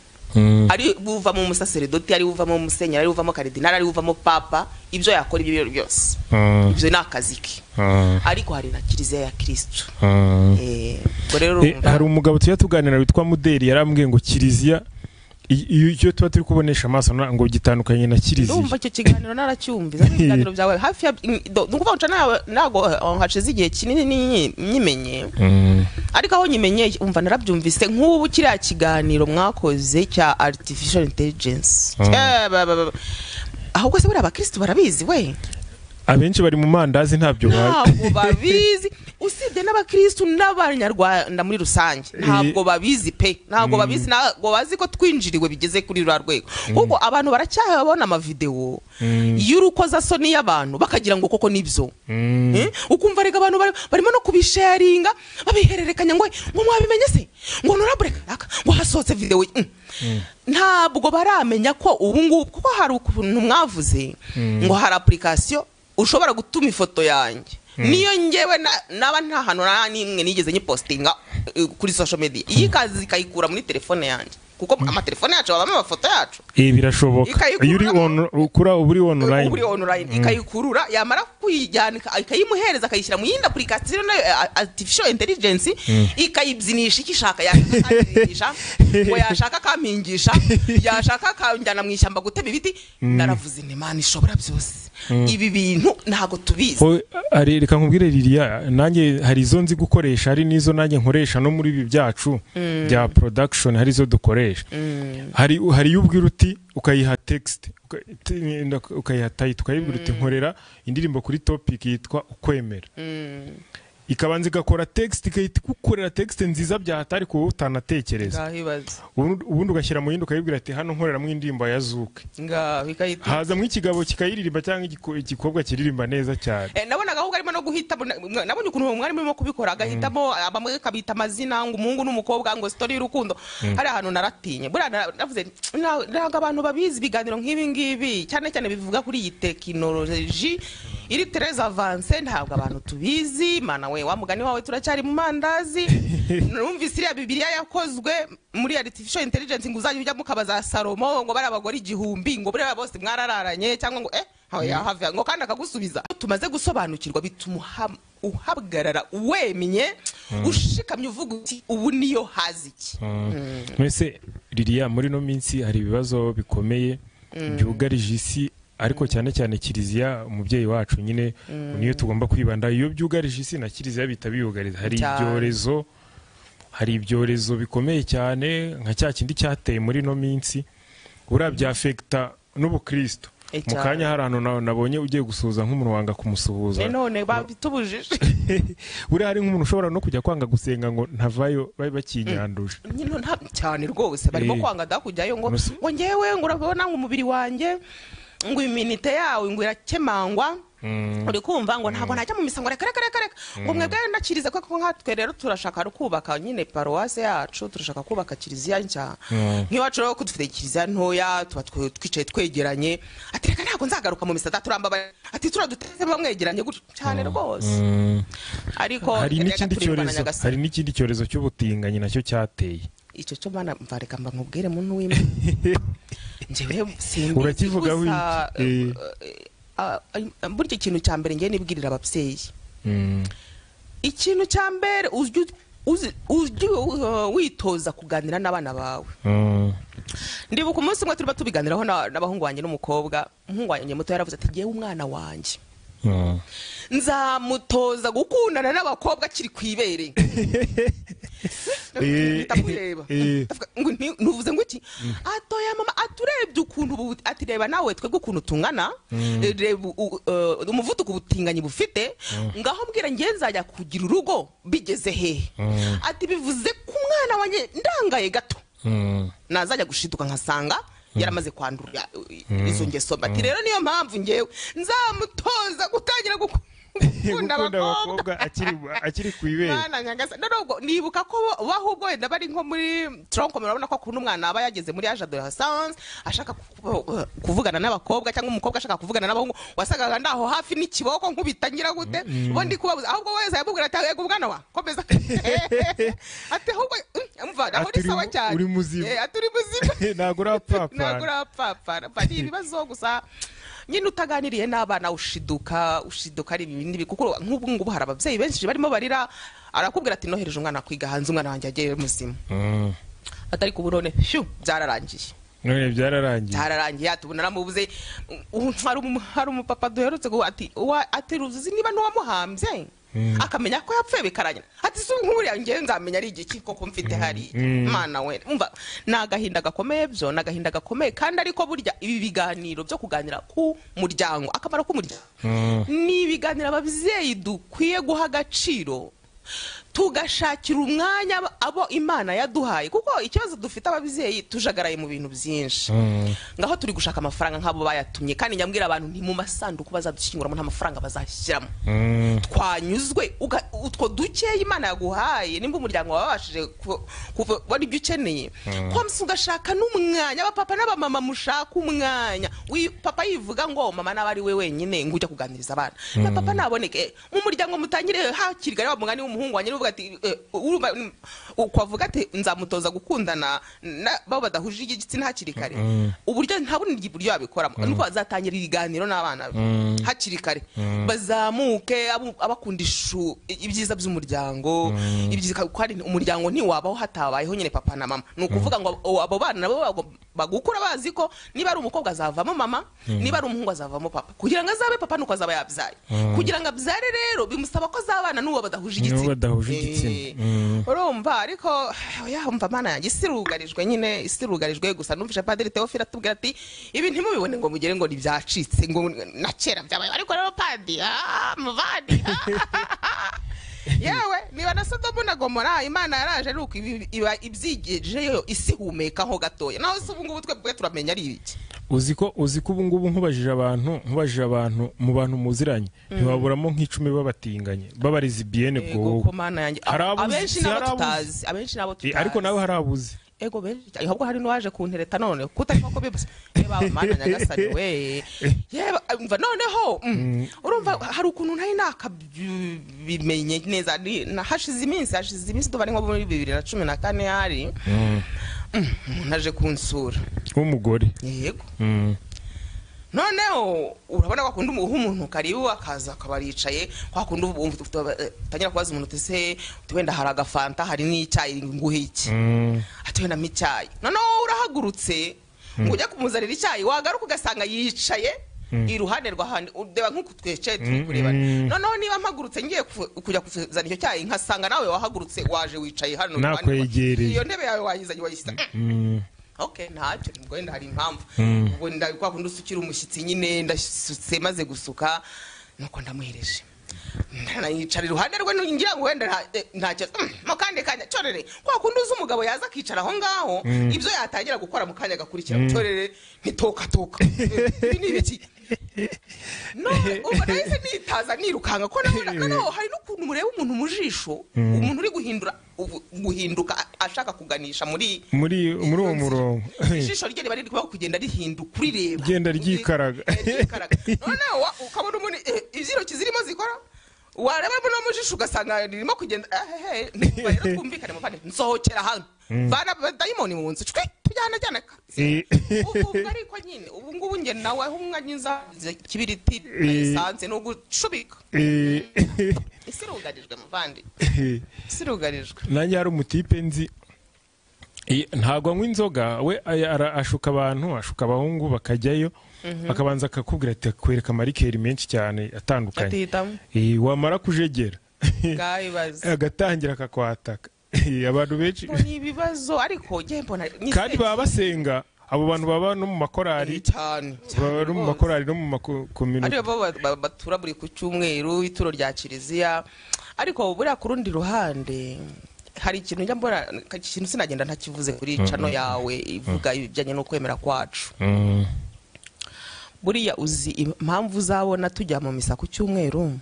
ari buvamo umusaseredoti, ari buvamo umusenyeri, ari buvamo karidinali, ari buvamo papa, ibyo yakora ibyo byose ibyo ni akazi ke. Ariko hari na Kiliziya ya Kristo. Hari umugabo tuya tuganira witwa Muderi yarambwiye ngo Kiliziya iyo tuba turi kubonesha amaso ngo gitandukanye na Kiliziya. Ndumva icyo kiganiro naracyumviza, ibiganiro byawe hafi ya nukuvuga ngo nago hashize igihe kinini nyimenye, ariko aho nyimenye umva narabyumvise nk'ubu kiriya kiganiro mwakoze cya artificial intelligence. Ahubwo se buri abakristo barabizi we? Abenshi bari mu mandazi ntabyo babizi, usibye n'abakristo n'abanyarwanda muri rusange ntabwo babizi pe, ntabwo babizi, ntabwo bazi ko twinjiriwe bigeze kuri rwa rwego. Kuko abantu baracyahabona amavideo y'urukoza soni y'abantu bakagira ngo koko nibyo, ukumva rega abantu barimo no kubisharinga babihererekanya ngo mwabimenye se ngo nurabureka ngo hasohotse video. Ntabwo baramenya ko ubu ngubu kuko hari ukuntu mwavuze ngo hari application ushobora gutuma ifoto yanjye niyo ngewe naba nta hantu n'imwe nigeze nyipostinga kuri social media, iyi kazi ikayikura muri telefone yanjye, kuko amatelefone yacu babamo amafoto yacu. Birashoboka iyo uri online ikayikurura, yamara kuyijyana ikayimuhereza akayishyira mu yindi application nayo artificial intelligence, ikayibyinisha ikishaka yakakandisha ngo yashaka kampingisha, yashaka kanjyana mu ishyamba gutema ibiti. Naravuze ni Imana ishobora byose. Ibi bintu ntago tubizi. Reka nkubwire Liliya, nanjye hari izo nzi gukoresha, hari nizo nanjye nkoresha no muri ibi byacu bya production, hari izo dukoresha. Hari ubwira uti ukayiha text, ukayiha title, ukayibwira uti nkorera indirimbo kuri topic yitwa ukwemera, ikabanza igakora text, ikayikukorera text nziza byahatari ko utanatekereza. Ubundi ugashyira mu yindi ukayibwira ati hano nkorera mu indirimbo ya Zuke, haza mu ikigabo kikayiririmba cyangwa igikobwa kiririmba neza cyane. Nabonaga ahubwo arimo no guhita, nabonye ukuntu umwari arimo kubikora, agahitamo bamwe kabita amazina ngo umuhungu n'umukobwa ngo story y'urukundo. Hari ahantu naratinye buriya navuze ntabwo abantu babizi ibiganiro nk'ibi ngibi cyane cyane bivuga kuri iyi technology iri très avancée, ntabwo abantu tubizi. Mana we wa mugani wawe turacyari mu mandazi. Numvise iriya Bibiliya yakozwe muri artificial intelligence ngo uzajya ujya mukabaza Salomo ngo bari abagore 1000 ngo buri bose mwarararanye cyangwa ngo have ngo kandi akagusubiza. Tumaze gusobanukirwa bituma uhabgarara wemye ushikamye uvuga uti ubu niyo haziki. Mwese Liliya, muri no minsi hari ibibazo bikomeye byugarije isi, ariko cyane cyane Kiliziya umubyeyi wacu nyine niyo tugomba kwibanda. Iyo byugarije isi na Kiliziya bita biyugariza. Hari ibyorezo bikomeye cyane nka cya kindi cyateye muri no minsi uriya byafekita n'ubukristo mu kanya hari ahantu nabonye ugiye gusuhuza nk'umuntu wanga kumusuhuza none babitubujije buriya hari nk'umuntu ushobora no kujya kwanga gusenga ngo ntavayo bakinyanduje cyane rwose barimo kwanga da kujyayo ngo ngewe ngo urabona nk'umubiri wanjye ngo iminite yawe ngo irakemangwa uri kumva ngo ntabwo najya mu misa ngo reka ngo mwebwe ndakiriza ko nkatwe rero turashaka kubaka nyine paruwase yacu turashaka kubaka kiliziya nshya nk'iwacu rero ko dufite kiliziya ntoya tuba twicaye twegeranye ati reka ntabwo nzagaruka mu misa turambaba ati turaduteze bamwegeranye gutyo cyane rwose ariko hari n'ikindi cyorezo cy'ubutinganyi nacyo cyateye icyo cyo bana mvareka mba nkubwire muntu w'Imana njyewe simbi urakivugaho burya ikintu cya mbere ngiye nibwirira ababyeyi ikintu cya mbere ujye witoza kuganira n'abana bawe ndibuka umunsi umwe turimo tubiganiraho n'abahungu wanjye n'umukobwa umuhungu wanjye muto yaravuze ati ngewe umwana wanjye nzamutoza gukundana n'abakobwa akiri ku ibere ndamureba ntuvuze ngo iki atoya mama aturebye ukuntu ati reba nawe twebwe ukuntu tungana reba umuvuduko ubutinganyi bufite ngaho mbwira ngiye nzajya kugira urugo bigeze hehe ati bivuze ko umwana wanjye ndangaye gato nazajya gushiduka nkasanga yaramaze kwandura izo ngeso bati rero niyo mpamvu ngewe nzamutoza gutangira gukunda abakobwa akiri ku ibere nibuka ko bahubwo wenda bari nko muri tronco murabona ko akunda umwana aba yageze muri age d'adolescence ashaka kuvugana n'abakobwa cyangwa umukobwa ashaka kuvugana n'abahungu wasagaga ndaho hafi n'ikiboko nkubitangira gute bo ndi kubabuza ahubwo wese yabubwira ati yego umwana wa komeza ati ahubwo umva aho ni sawa cyane uri muzima ati uri muzima ntabwo urapfapfana bari ibibazo gusa nyine utaganiriye n'abana ushiduka ari ibindi kuko nk'ubu ngubu hari ababyeyi benshi barimo barira arakubwira ati nohereje umwana kwiga hanze umwana wanjye agiye muzima atari kuburone byararangiye none byararangiye atubona naramubuze hari umupapa duherutse ati ruzi niba n'uwamuhambye akamenya ko yapfuye bikaranya ati si nk'uriya ngewe nzamenya ari igiki koko mfite hari mana we umva nagahinda gakomeye kandi ariko burya ibi biganiro byo kuganira ku muryango akamaro k'umuryango ni ibiganiro ababyeyi dukwiye guha agaciro tugashakira umwanya abo Imana yaduhaye kuko ikibazo dufite ababyeyi tujagaraye mu bintu byinshi ngaho turi gushaka amafaranga nk'abo bayatumye kandi nyambwira abantu nti mu masanduku bazadushyinguramo nta mafaranga bazashyiramo twanyuzwe utwo dukeya Imana yaguhaye nimba umuryango wabashije kubona ibyo ukeneye komse ugashaka n'umwanya abapapa n'abamama mushaka umwanya papa yivuga ngo mama nawe ari we wenyine ngo ujya kuganiriza abana na papa naboneke mu muryango mutangire hakiri kare wa mugani w'umuhungu wanjye uvuga ati ukwavuga ati nzamutoza gukundana babo badahuje igitsina hakiri kare uburyo nta bundi buryo yabikoramo nuko bazatangira ibiganiro n'abana hakiri kare bazamuke abakundisha ibyiza by'umuryango ibyiza ko ari umuryango ntiwabaho hatabayeho nyine papa na mama ni ukuvuga ngo abo bana nabo bagukura bazi ko niba ari umukobwa azavamo mama niba ari umuhungu azavamo papa kugira ngo azabe papa nuko azaba yabyaye kugira ngo abyare rero bimusaba ko azabana n'uwo badahuje igitsina urumva ariko yumva mana yanjye isirugarijwe gusa numvise Padiri Theophile atubwira ati ibi ntimubibone ngo mugere ngo ntibyacitse ngo na kera byabaye ariko rero padi muvadi yewe niba na Sodomu na Gomora Imana yaraje nuko iba ibyigejeyo isihumekaho gatoya naho se ubu ngubu twebwe turamenya ari iki uzi ko ubu ngubu nkubajije abantu mu bantu muziranye ntiwaburamo nk'icumi babatinganye babariza biene bwo abenshi nabo tutazi ariko nawe harabuze ego benshi ahubwo hari n'uwaje kuntereta none kutarimo ko bibuze yeba Mana nyagasani we yeba umva noneho urumva hari ukuntu ntari nakabimenye neza hashize iminsi tubari nko muri 2014 hari naje kunsura umugore yego noneho urabona ko akunda umuntu karibu akaza akabaricaye kwa kundi utangira kubaza umuntu tese wenda hari agafanta hari n'icyayi nguhiki atwenda micyayi noneho urahagurutse ngo ujya kumuzanira icyayi wagaruka ugasanga yicaye iruhande rw'ahandi udeba nk'uko twece turi kureba noneho niba mpagurutse ngiye kujya kuzana icyo cyayi nkasanga nawe wahagurutse waje wicaye hano nakwegereye iyo ntebe yawe wayizanye wayisa okay ntacyo ngo wenda hari impamvu ubwo ndakwa kundi usukira umushyitsi nyine ndasutse maze gusuka nuko ndamuhereje yicara iruhande rwe ngira ngo wenda ntacyo kandi kanya corere kwa kundi uzi umugabo yaza akicara aho ngaho ibyo yatangira gukora mu kanya gakurikira corere ntitoka ibi ni ibiki no ubu nahise nitaza nirukanga ko naho hari n'ukuntu mureba umuntu mu jisho umuntu uri guhinduka ashaka kuganisha muri uwo murongo ijisho rye riba riri kugenda rihinduka urireba genda ryikaraga noneho ukabona umuntu iziro kizirimo zikora wareba no mu jisho ugasanga ririmo kugenda rero twumvikane mu bandi nsohokera hano bana dayimoni mu nzu tujyana ubu ariko nyine ubu ngubu nge nawe umwanyiza kibiriti sanze no gushubika isirugarijwe mu bandi isirugarijwe nanjye hari umutipe nzi ntabwo anywa inzoga we ashuka abantu ashuka abahungu bakajyayo akabanza akakubwira ati kwereka amarikeri menshi cyane atandukanye wamara kujegera agatangira akakwataka abantu benshi ni ibibazo ariko kandi baba basenga abo bantu baba no mu makorari cyane baba mu makorari no mu makomune aribo batura buri ku cyumweru ituro rya kiliziya ariko buriya ku rundi ruhande hari ikintu njya mbona ikintu sinagenda ntakivuze kuri cano yawe ivuga ibijyanye no kwemera kwacu buriya uzi impamvu uzabona tujya mu misa ku cyumweru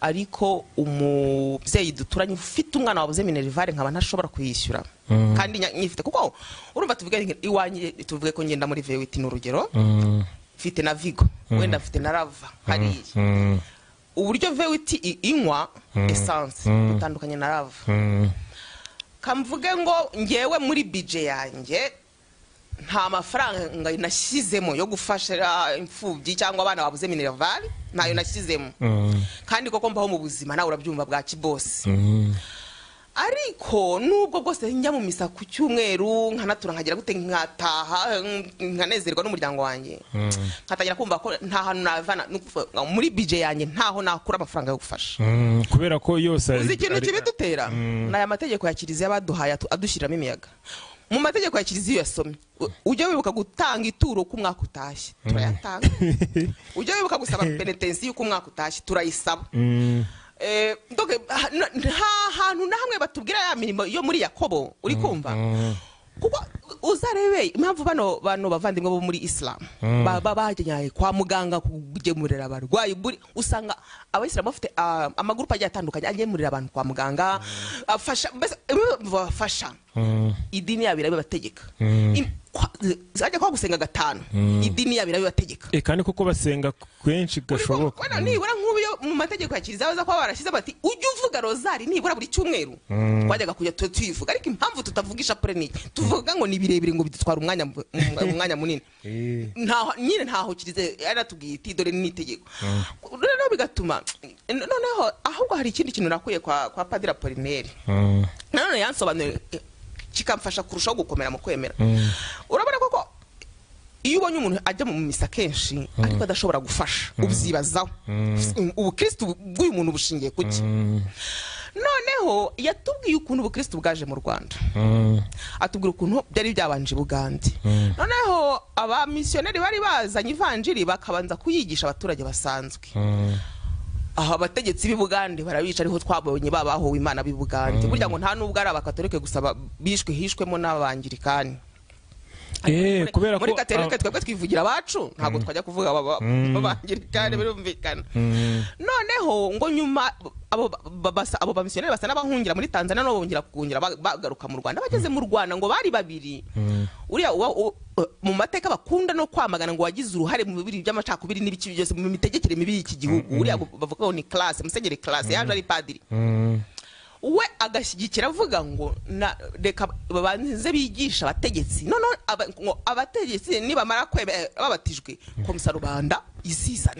ariko umubyeyi duturanye ufite umwana wabuze minerivare nkaba ntashobora kuyishyura kandi nyifite kuko urumva tuvuge iwanjye tuvuge ko ngenda muri VWT n'urugero mfite na Vigo wenda mfite na Rava hariya uburyo VWT inywa essence bitandukanye na Rava kamvuge ngo ngewe muri budget yanjye nta mafaranga nashyizemo yo gufasha imfubyi cyangwa abana babuze minerivare ntayo nashyizemo kandi koko mbaho mu buzima nawe urabyumva bwa kibosi ariko nubwo bwose njya mu misa ku cyumweru nkanatura nkagira gute nkataha nkanezerwa n'umuryango wanjye nkatangira kumva ko nta hantu navana muri budget yanjye ntaho nakura amafaranga yo gufasha kubera ko yose uzi ikintu kibidutera n'aya mategeko ya kiliziya baduhaye adushyiramo imiyaga mu mategeko ya kiliziya yasomye ujya wibuka gutanga ituro ku mwaka utashye turayatanga ujya wibuka gusaba penitensi y'uko umwaka utashye turayisaba nta hantu na hamwe batubwira ya mirimo yo muri Yakobo uri kumva kuko uzarebe impamvu bano bavandimwe bo muri Islam bajyaye kwa muganga kugemurira abarwayi usanga abayisilamu bafite amagurupe agiye atandukanye agemurira abantu kwa muganga bafasha idini yabo irabibategeka zajya kwa gusenga gatanu idini yabo irabibategeka kandi koko basenga kwenshi gashoboka nibura nk'ubu mu mategeko ya kiliziya baza kuba barashyize bati ujye uvuga rozari nibura buri cyumweru twajyaga kujya tuyivuga ariko impamvu tutavugisha pure ni tuvuga ngo ni birebire ngo bidutwara umwanya munini nyine ntaho kiliziya yaratubwiye iti dore n'itegeko rero bigatuma noneho ahubwo hari ikindi kintu nakuye kwa Padiri Apollinaire nanone yansobanuriye kikamfasha kurushaho gukomera mu kwemera urabona koko iyo ubonye umuntu ajya mu misa kenshi ariko adashobora gufasha ubyibazaho ubukristo bw'uyu muntu bushingiye kuki noneho yatubwiye ukuntu ubukristo bwaje mu Rwanda atubwira ukuntu byari byabanje Bugande noneho abamisiyoneri bari bazanye ivanjiri bakabanza kuyigisha abaturage basanzwe aha abategetsi b'i Bugande barabica ariho twabonye babahowe Imana b'i Bugande burya ngo nta nubwo ari abakatolike gusa hishwemo n'abangirikani kubera ko muri Katolika twebwe twivugira abacu ntabwo twajya kuvuga abangirikani birumvikana noneho ngo nyuma abo bamisiyoneri basa n'abahungira muri Tanzania no bongera kugungira bagaruka mu Rwanda bageze mu Rwanda ngo bari babiri uriya mu mateka bakunda no kwamagana ngo wagize uruhare mu bibiri by'amacakubiri n'ibiki byose mu mitegekere mibi y'iki gihugu uriya bavuga ngo ni classe musenyeri classe yaje ari padiri we agashyigikira avuga ngo reka babanze bigisha abategetsi none abategetsi nibamara babatijwe ko musarubanda izizana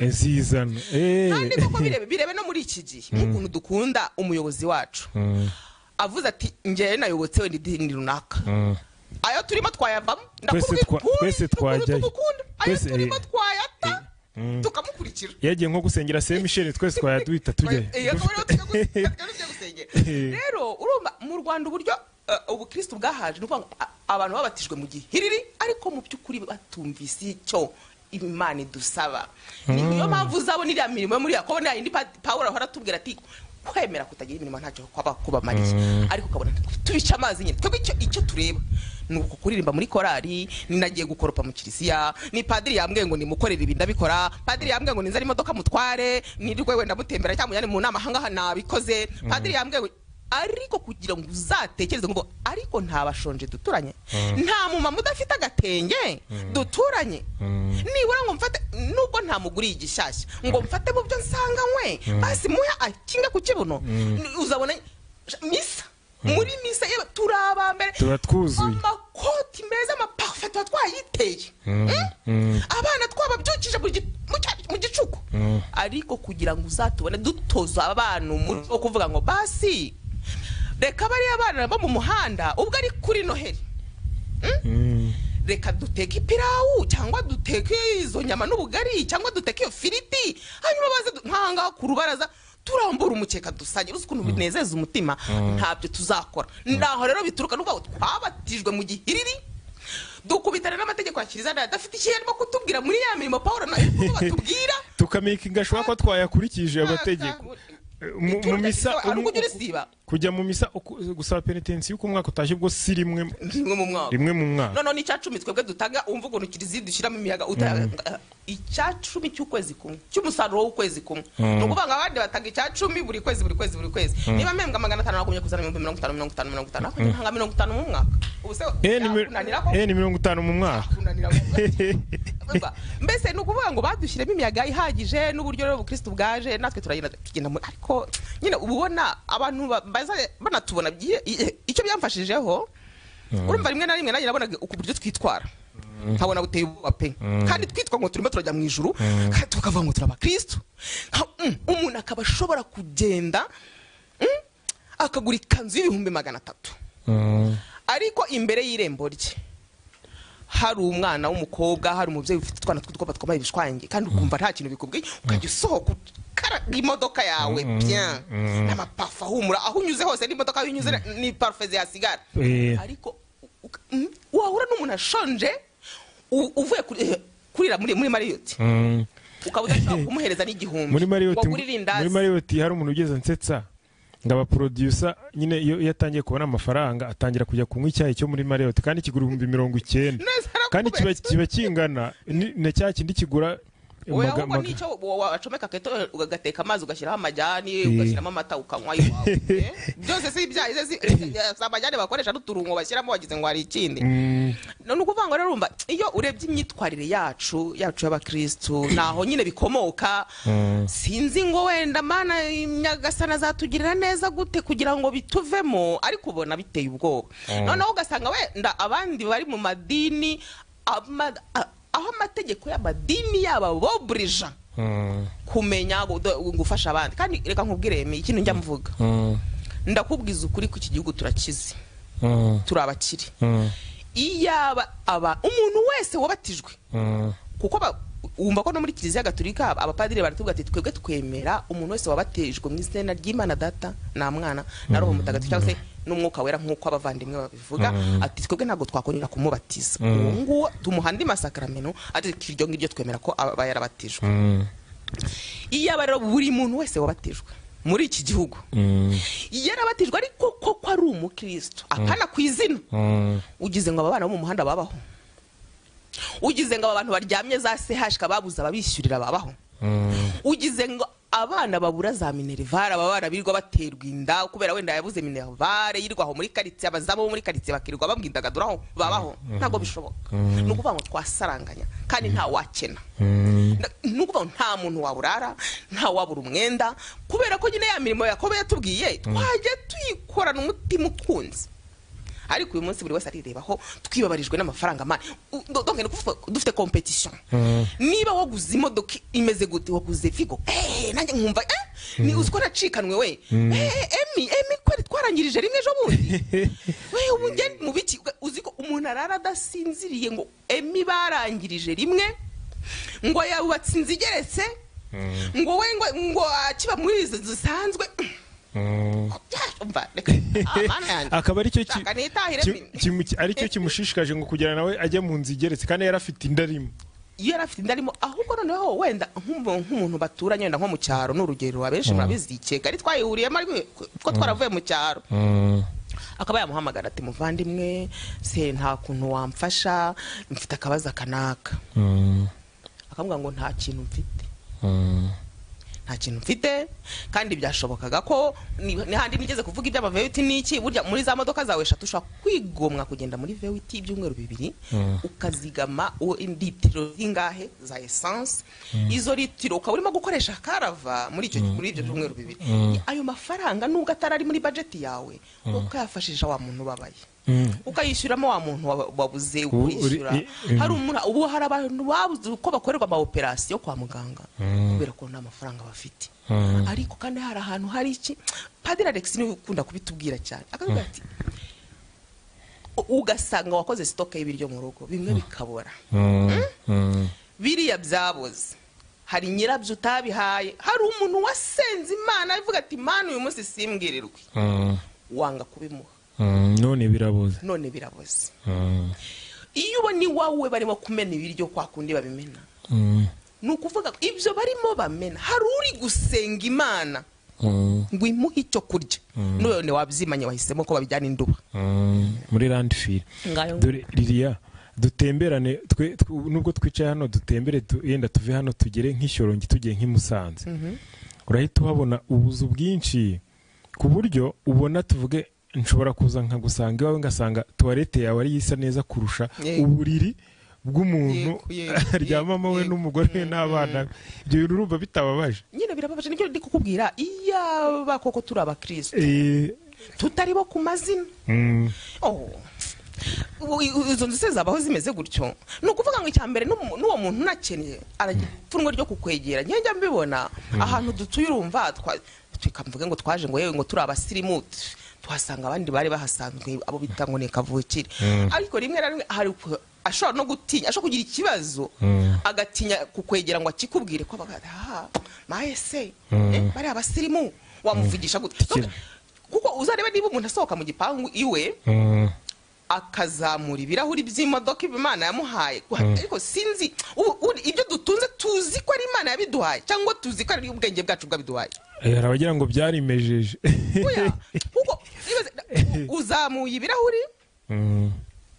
kandi koko birebe no muri iki gihe nk'ukuntu dukunda umuyobozi wacu avuze ati njyewe nayobotse wenda idini runaka ayo turimo twayavamo twese twajyayo ayo turimo twayata tukamukurikira yagiye nko gusengera Saint Michel twese twayaduhita tujyayo rero urumva mu Rwanda uburyo ubukristo bwahaje nuko abantu babatijwe mu gihiriri ariko mu by'ukuri batumvise icyo Imana idusaba. Niyo mpamvu uzabona iriya mirimo muri Yakobo na yindi Pawulo ahora atubwira ati kwemera kutagira imirimo ntacyo kwaba kubamariye, ariko ukabona tubica amazi nyine. Twebwe icyo tureba ni uko kuririmba muri korali, ninagiye gukoropa mu kiliziya, ni padiri yambwiye ngo nimukorere ibi ndabikora, padiri yambwiye ngo ninzari imodoka mutware, nirwe wenda mutembera cyangwa mujyane mu nama ahangaha nabikoze, padiri yambwiye ngo ariko kugira ngo uzatekereze ngo ariko ntabashonje duturanye, nta mumama udafite agatenge duturanye, nibura ngo mfate nubwo nta muguriye igishyashya ngo mfate mu byo nsanganywe basi muya akinga ku kibuno. Uzabona misa muri misa turabambere turatwuzuye amakoti meza amaparfait twayiteye, abana twababyukije mu gicuku, ariko kugira ngo uzatubone dutoza abantu mu kuvuga ngo basi reka bari abana bo mu muhanda ubwo ari kuri Noheli, reka duteke ipirawu cyangwa duteke izo nyama n'ubugari cyangwa duteke iyo firiti, hanyuma baze nkanga ku rubaraza turambura umukeka dusangira, uzi ukuntu binezeza umutima. Ntabyo tuzakora. Ndaho rero bituruka n'uko twabatijwe mu gihiriri, dukubitana n'amategeko ya kiliziya adafite ikintu arimo kutubwira muri ya mirimo Pawulo nayo batubwira, tukamika ingashwa ko twayakurikije amategeko mu misa. Kujya mu misa gusaba penitensi y'uko umwaka utashye ubwo si rimwe mu mwaka. None ni cyacumi twebwe dutaga, umva ukuntu kiliziya dushyiramo imiyaga icyacumi cy'ukwezi kumwe cy'umusaruro w'ukwezi kumwe. No kubanga abandi bataga icyacumi buri kwezi. Niba mpembwa 500 nakumye kuzana 50 hanga 50 mu mwaka. Ubuse ni 50 mu mwaka. Mbese no kuvuga ngo badushyiremo imiyaga ihagije n'uburyo rero ubukristo bwaje natwe tugenda ariko nyine ubona abantu banatubona icyo byamfashijeho. Urumva rimwe na rimwe nanjye nabonaga uko buryo twitwara nkabona buteye ubwoba pe, kandi twitwa ngo turimo turajya mu ijuru kandi tukavuga ngo turaba Kristo. Umuntu akaba ashobora kugenda akagura ikanzu y'ibihumbi 300, ariko imbere y'irembo rye hari umwana w'umukobwa, hari umubyeyi ufite utwana tw'udukobwa twambaye ibishwange, kandi ukumva nta kintu bikubwiye, ukajya usohoka imodoka yawe bien n'amapafa humura, aho unyuze hose n'imodoka aho unyuze ni parfait yasigara, ariko wahura n'umuntu ashonje uvuye kurira muri Marriott ukabuza kumuhereza n'igihumbi muri Marriott. Hari umuntu ugeze nsetsa ngo abaproducer nyine iyo yatangiye kubona amafaranga atangira kujya kunywa icyayi cyo muri Marriott, kandi kigura 90, kandi kiba kingana na cya kindi kigura Wewe nicho wacomeka keto ugagateka amazi ugashyiraho amajyani ugashyiramo amata ukanywa iwawe byose si ibyahize amajyani bakoresha n'uturungo bashyiramo wagize ngo hari ikindi. None ukuvanga rero urumva iyo urebye imyitwarire yacu y'abakristo naho nyine bikomoka. Sinzi ngo wenda Mana Nyagasana zatugirira neza gute kugira ngo bituvemo, ariko ubona biteye ubwoba. Noneho ugasanga wenda abandi bari mu madini aho amategeko y'amadini yaba bobrija kumenya gufasha abandi. Kandi reka nkubwire ikintu njya mvuga, ndakubwiza ukuri ku iki gihugu turakizi, turabakiri. Iyaba umuntu wese wabatijwe, kuko umva ko no muri kiliziya gatolika abapadiri baratubwira ati twebwe twemera umuntu wese wabatijwe mu izina ry'Imana Data na Mwana na Roho Mutagatifu cyangwa se n'umwuka wera nk'uko abavandimwe babivuga, ati twebwe ntabwo twakongera kumubatiza ngo tumuhande masakramento, ati kiryo ngiryo twemera ko aba yarabatijwe. Iyaba rero buri muntu wese wabatijwe muri iki gihugu yarabatijwe ariko koko ari umukristo akana kwizina, ugize ngo abana bo mu muhanda babaho, ugize ngo abantu baryamye za CH kababuza babishyurira babaho, ugize ngo abana babura za minervare ababara birirwa baterwa inda kubera wenda yabuze minervare yirirwaho muri quartier, abazabo muri quartier bakirirwa babwindagaduraho babaho. Ntago bishoboka. Nukuvuga ngo twasaranganya kandi nta wakena, nukuvuga nta muntu waburara, nta wabura umwenda, kubera ko nyine ya mirimo Yakobo yatubwiye twajye tuyikorana umutima ukunze. Ariko uyu munsi buri wese arirebaho twibabarijwe n'amafaranga mane. Donc dufite competition. Niba waguze imodoka imeze gute, waguze Figo, nanjye nkumva ni uziko nacikanwe we, emi kwari twarangirije rimwe ejo bundi we ubunge mu biki, uziko umuntu arara adasinziriye ngo emi barangirije rimwe, ngo yabubatse inzigeretse, ngo we ngo akiba muri izo zisanzwe umva reka amana yanjye akaba ari cyo shaka nitahire ari cyo kimushishikaje ngo kugira nawe ajye mu nzu igeretse kandi yari afite indarimo. iyo yari afite indarimo ahubwo noneho wenda nk'umuntu baturanye wenda nko mu cyaro n'urugero abenshi murabizi Kigali twayihuriyemo ko twaravuye mu cyaro akaba yamuhamagara ati muvandimwe se nta kuntu wamfasha mfite akabazo kanaka akamubwira ngo nta kintu mfite kandi byashobokaga ko ni handi nigeze kuvuga iby'ama VUT n'iki burya muri za modoka zawe 3 ushaka kwigomwa kugenda muri VUT ibyumweru 2 ukazigama litiro zingahe za essence izo litiro ukaba urimo gukoresha karava muri ibyo byumweru 2 ayo mafaranga nubwo atarari muri budget yawe ukayafashisha wa muntu babaye ukayishyuramo wa muntu wabuze ukwishyura hari umuntu ubu hari abantu babuze uko bakorerwa ama operation kwa muganga kubera ko nta mafaranga bafite ariko kandi hari ahantu hari iki Padiri Alex ni ukunda kubitubwira cyane akavuga ati ugasanga wakoze stock y'ibiryo mu rugo bimwe bikabora biriya byaboze hari nyirabyo utabihaye hari umuntu wasenze Imana avuga ati Imana uyu munsi simbwirirwe wanga kubimuha none biraboze iyo ubona iwawe barimo kumena ibiryo kwa kundi babimena nukuvuga ibyo barimo bamena hari uri gusenga Imana ngo imuhe icyo kurya none wabyimanye wahisemo ko babijyana induba muri landfill. Dore Lilia dutemberane nubwo twicaye hano dutembere yenda tuve hano tugere nk'Ishyorongi tugiye nk'Imusanze urahita uhabona ubuzu bwinshi ku buryo ubona tuvuge nshobora kuza nkagusanga iwawe ngasanga toilette yawe ari isa neza kurusha uburiri bw'umuntu aryamamo we n'umugore we n'abana. Ibyo bintu urumva bitababaje? Nyine birababaje nicyo ndi kukubwira iya bakoko turi abakristo tutari bo ku mazina. Izo nzu zabaho zimeze gutyo nukuvuga ngo icyambere n'uwo muntu nakenye aragipfunwe ryo kukwegera njya mbibona ahantu dutuye urumva tukamvuga ngo twaje ngo yewe ngo turi abasirimu tuhasanga abandi bari bahasanzwe abo bita ngo ne kavukire ariko rimwe na rimwe hari ashobora no gutinya ashobora kugira ikibazo agatinya kukwegera ngo akikubwire ko bagada mahese bari abasirimu wamuvugisha gute kuko uzareba niba umuntu asohoka mu gipangu iwe akazamura ibirahuri by'imodoka Imana yamuhaye ariko sinzi ibyo dutunze tuzi ko ari Imana yabiduhaye cyangwa tuzi ko ari ubwenge bwacu bwabiduhaye. Arabagira ngo byarimejeje kuko uzamuye ibirahuri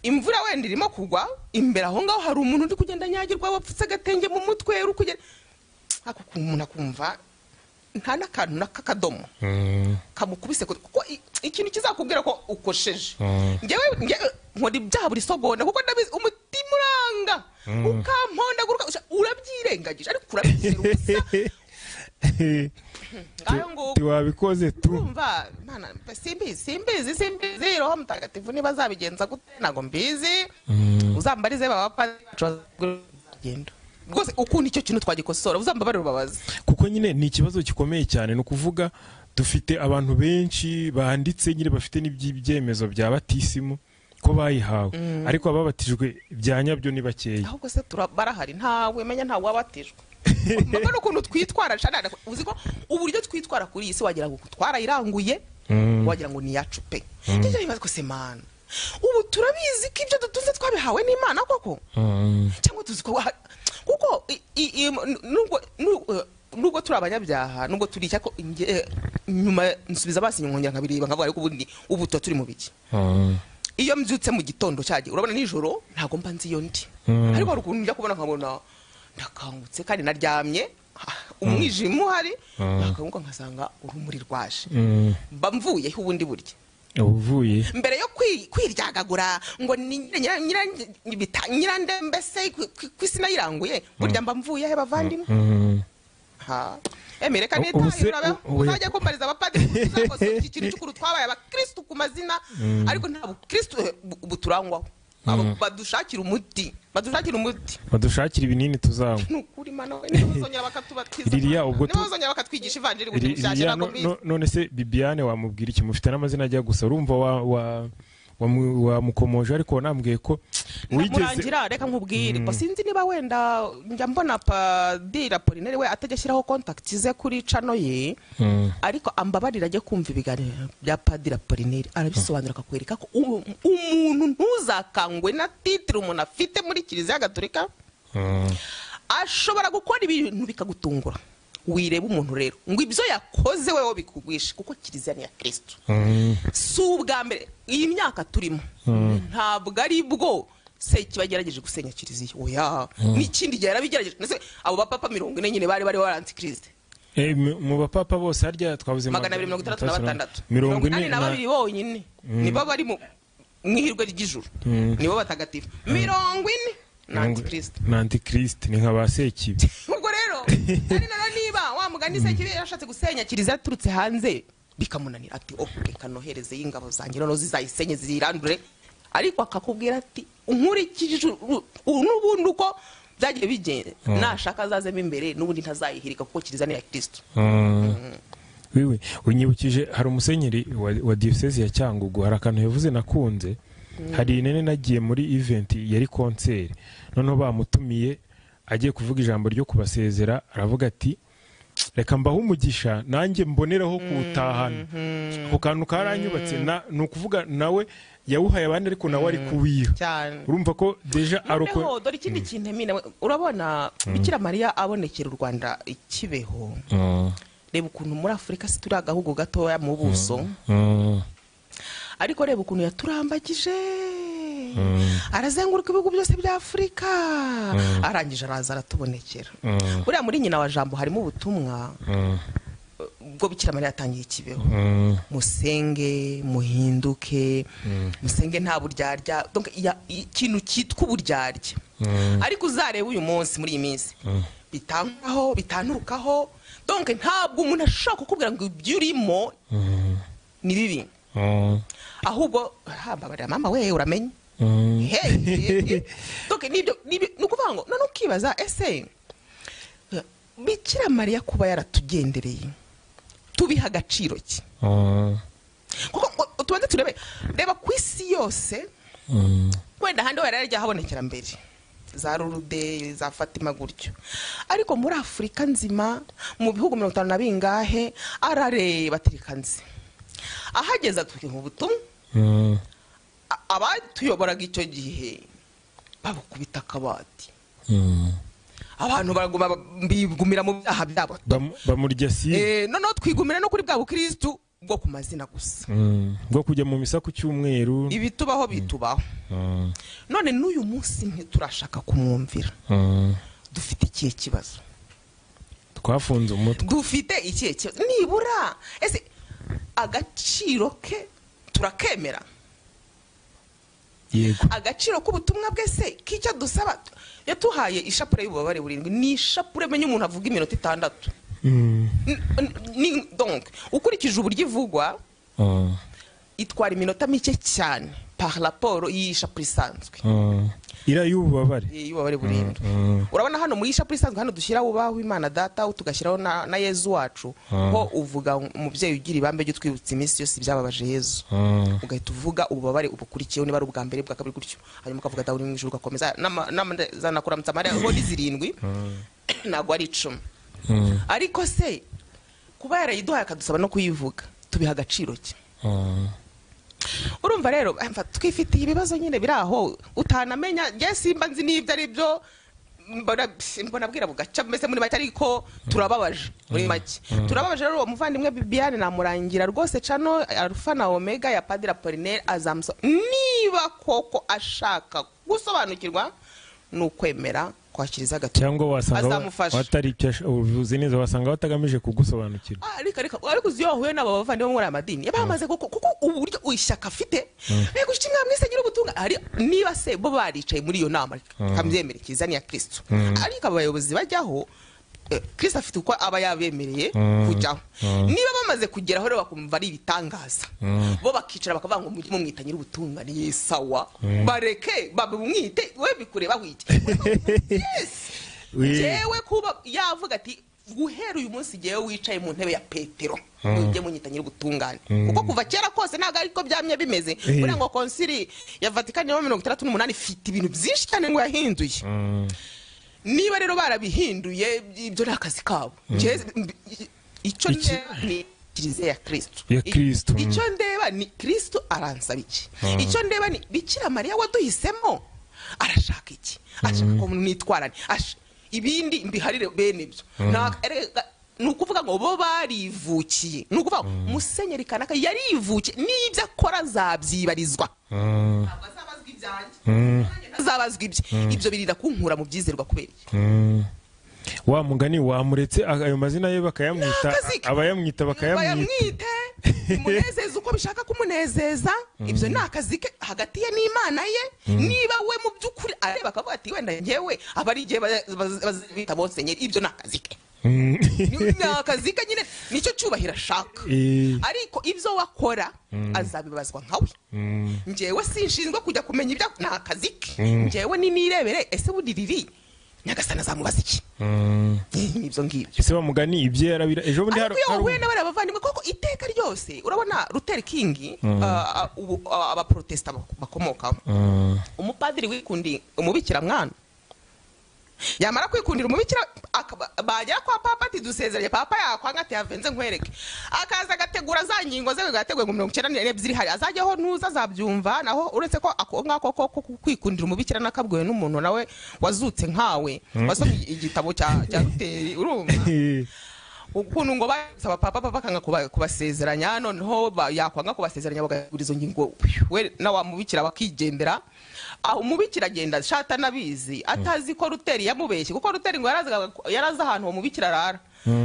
imvura wenda irimo kugwa imbere aho ngaho hari umuntu uri kugenda nyagirwa wapfutse agatenge mu mutwe uri kugenda ako umuntu akumva nta nakantu nakakadomo kamukubise kuko ikintu kizakubwira ko ukosheje ngewe nkora ibyaha buri sogonda kuko ndabizi umutima uranga ukampondaguruka urabyirengagije ariko urabyizera ubusa tiwabikoze turumva mana simbizi roho mutagatifu niba zabigenza gute nago mbizi uzambarize genda rwose ukundi icyo kintu twagikosora uzambabarira ubabaza kuko nyine ni ikibazo gikomeye cyane no kuvuga dufite abantu benshi banditse nyine bafite n'ibyemezo bya batisimu ko bayihawe ariko ababatijwe byanyabyo ni bakeya ahubwo se turabarahari ntawe menya ntawe wabatijwe mbona ukuntu twitwara cyane uzi ko uburyo twitwara kuri iyi si wagira ngo twarayiranguye wagira ngo ni yacu pe icyo bibazo ko se mana ubu turabizi ko ibyo dutunze twabihawe n'Imana koko cyangwa tuzi ko kuko nubwo turi abanyabyaha nubwo turi cyako nyuma nsubiza basi nyongera nkabiriba nkavuga ariko ubu turi mu biki iyo mbyutse mu gitondo cyagiye urabona nijoro ntago mba nzi iyo ndi ariko hari ukuntu njya kubona nkabona ndakangutse kandi naryamye umwijima uhari nakavuga nkasanga urumuri rwaje mba mvuyeho ubundi burya uvuye mbere yo kwiryagagura ngo nyirandembe se kwisi nayiranguye burya mba mvuye he bavandimwe emereka nitahira uzajya kumbariza abapadiri kuko iki kintu cy'ukuru twabaye abakristo ku mazina ariko nta bukristo buturangwaho badushakira umuti badushakira ibinini tuzanywa nukuri mana we nibazongera bakatubatiza nibazongera bakatwigisha ivanjiri none se Bibiane wamubwira iki mufite n'amazina ajya gusa urumva wamukomoje ariko nambwiye ko murangira reka nkubwire ko sinzi niba wenda njya mbona Padiri Apollinaire we atajya ashyiraho contact ze kuri channel ye ariko ambabarira ajye kumva ibiganiro bya Padiri Apollinaire arabisobanura akakwereka ko umuntu ntuzakangwe na titre umuntu afite muri Kiliziya Gatolika ashobora gukora ibintu bikagutungura wireba umuntu rero ngo ibyo yakoze wewe bikugwisha kuko Kiliziya ni ya Kristo si ubwa mbere iyi myaka turimo ntabwo ari bwo se kibagerageje gusenya Kiliziya oya n'ikindi gihe yarabigerageje nese abo bapapa 40 nyine bari antikriste mu bapapa bose harya twavuze 266 42 bonyine nibo bari mu mwihirwe ry'ijuru nibo batagatifu 40 n'antikriste ni nka basekibi ubwo rero ari nara niba wa mugani sekibi yashatse gusenya Kiliziya turutse hanze bikamunanira ati reka nohereze y'ingabo zanjye no zizayisenye zirandure ariko akakubwira ati nkurikije n'ubundi uko byagiye bigenda nashaka azazemo imbere n'ubundi ntazayihirika kuko Kiliziya ni ya Kristo wiwe unyibukije hari umusenyeri wa diocese ya Cyangugu hari akantu yavuze nakunze hari nene nagiye muri event yari concert noneho bamutumiye agiye kuvuga ijambo ryo kubasezera aravuga ati reka mbaho umugisha nanjye mboneraho kuwutahana ako kantu karanyubatse nukuvuga nawe yawuhaye abandi ariko nawe ari kuwiha urumva ko deja aroko dore ikindi kintu emine urabona Bikira Mariya abonekera u Rwanda ikibeho reba ukuntu muri Afrika situra agahugu gatoya mu buso ariko reba ukuntu yaturambagije arazenguruka ibihugu byose bya Afrika arangije araza aratubonekera buriya muri nyina wa jambo harimo ubutumwa bwo Bikira Mariya yatangiye ikibeho musenge muhinduke musenge nta buryarya donc ikintu cyitwa uburyarya ariko uzareba uyu munsi muri iyi minsi bitangaho bitanurukaho donc ntabwo umuntu ashaka kukubwira ngo ibyo urimo ni bibi ahubwo hambabarira mama we uramenye donc nibyo nukuvuga ngo none ukibaza ese Bikira Mariya kuba yaratugendereye tubiha agaciro ki kuko tubanze turebe reba ku isi yose wenda handi yarajya habonekera mbere za Lourdes za Fatima gutyo ariko muri Afrika nzima mu bihugu 50 na bingahe arareba tirikanze ahageza tukimu butumwa abayuyoboraga icyo gihe babukubita akabati abantu baraguma bigumira mu byaha byabo bamurya noneho twigumira no kuri bwa bukristo bwo ku mazina gusa bwo kujya mu misa ku cyumweru ibitubaho bitubaho none n'uyu munsi ntiturashaka kumwumvira dufite ikihe kibazo twafunze umutwe dufite ikihe kibazo nibura ese agaciro ke turakemera yego agaciro k'ubutumwa bwese k'icyo dusaba yatuhaye ishapure y'ububabare burindwi ni ishapure menye umuntu avuga iminota 6 donc ukurikije uburyo ivugwa itwara iminota mike cyane par rapport y'ishapure isanzwe ira y'ububabare burindwi urabona hano muri ishapure isanzwe hano dushyiraho ubaho Imana data tugashyiraho na Yezu wacu ho uvuga umubyeyi ugira ibambe ryo twibutsa iminsi yose byababaje Yezu ugahita uvuga ububabare ubukurikiyeho niba ari ubwa mbere bwa kabiri gutyo hanyuma ukavuga dawe mu ijuru ugakomeza zanakuramutsa Mariya ho ni 7 ntabwo ari 10 ariko se kuba yarayiduhaye akadusaba no kuyivuga tubiha agaciro ki urumva rero twifitiye ibibazo nyine biraho utanamenya nge simba nzi n'ibyo ari byo mbona bwira bugaca mbese muri make ariko turababaje muri make turababaje rero uwo muvandimwe Bibiane namurangira rwose cano Alpha na Omega ya Padiri Apollinaire azamusa niba koko ashaka gusobanukirwa n'ukwemera kwakiriza gato cyangwa wasanga watari uvuze neza wasanga batagamije kugusobanukira ariko uziyohuye n'abo bavandimwe muri amadini yabamaze kuko uburyo uyishyaka afite ego kimwe mwisenyira ubutunga ari niba se bo baricaye muri iyo nama kamyemere Kiliziya ya Kristo ariko abayobozi bajyaho Kristo afite uko aba yabemereye kujyaho niba bamaze kugeraho rero bakumva ari ibitangaza bo bakicara bakavuga ngo mujye mumwitanyira ubutunga ni sawa bareke babumwite we bikureba hwite yes jewe kuba yavuga ati guhera uyu munsi giye wicaye mu ntebe ya Petero ujye munyita nyir'ubutungane kuko kuva kera kose ntago ariko byamye bimeze buriya ngo konsili ya Vatican ya 68 ifite ibintu byinshi cyane ngo yahinduye niba rero barabihinduye ibyo nakazi kabo icyo ni Kiliziya ya Kristo icyo ndeba ni Kristo aransaba iki icyo ndeba ni Bikira Mariya waduhisemo arashaka iki ashaka ko nitwarane ibindi mbiharire bene byo nukuvuga ngo bo barivukiye nukuvuga Musenyeri Kanaka yarivukiye n'ibyo akora zabyibarizwa azabazwa ibyanjye azabazwa ibyo birira kunkura mu byizerwa kubera wa mugani wamuretse ayo mazina ye bakayamwita abayamwita bakayamwita umunezeza uko bishaka kumunezeza ibyo ni akazi ke hagati ye n'Imana ye niba we mu by'ukuri areba akavuga ati wenda ngewe abari igihe bazita Musenyeri ibyo ni akazi ke ni akazi ke nyine nicyo cyubahiro ashaka ariko ibyo wakora azabibazwa nkawe ngewe sinshinzwe kujya kumenya ibyo ni akazi ke ngewe nirebere ese budiriri Nyagasana zamubaza iki nibyo ngibyo ese bamugani ibye yarabira ejo bundi hari we n'abari abavandimwe koko iteka ryose urabona Luther King abaprotesta bakomokaho umupadiri wikundi umubikira mwana yamara kwikundira umubikira bagera kwa papa ati dusezeranye papa yakwanga ati yavenze nkwereke akaza agategura za ngingo ze gateguye ngo 92 hari azajyaho nuza zabyumva naho uretse ko ngako kwikundira umubikira nakabwiwe n'umuntu nawe wazutse nkawe wasomye igitabo cya Luther urumva ukuntu ngo basaba papa kanga kubasezeranya noneho yakwanga kubasezeranya bagagura izo ngingo we nawa mubikira bakigendera aho umubikira agenda shata nabizi atazi ko Luther yamubeshye kuko Luther ngo yaraza ahantu umubikira arara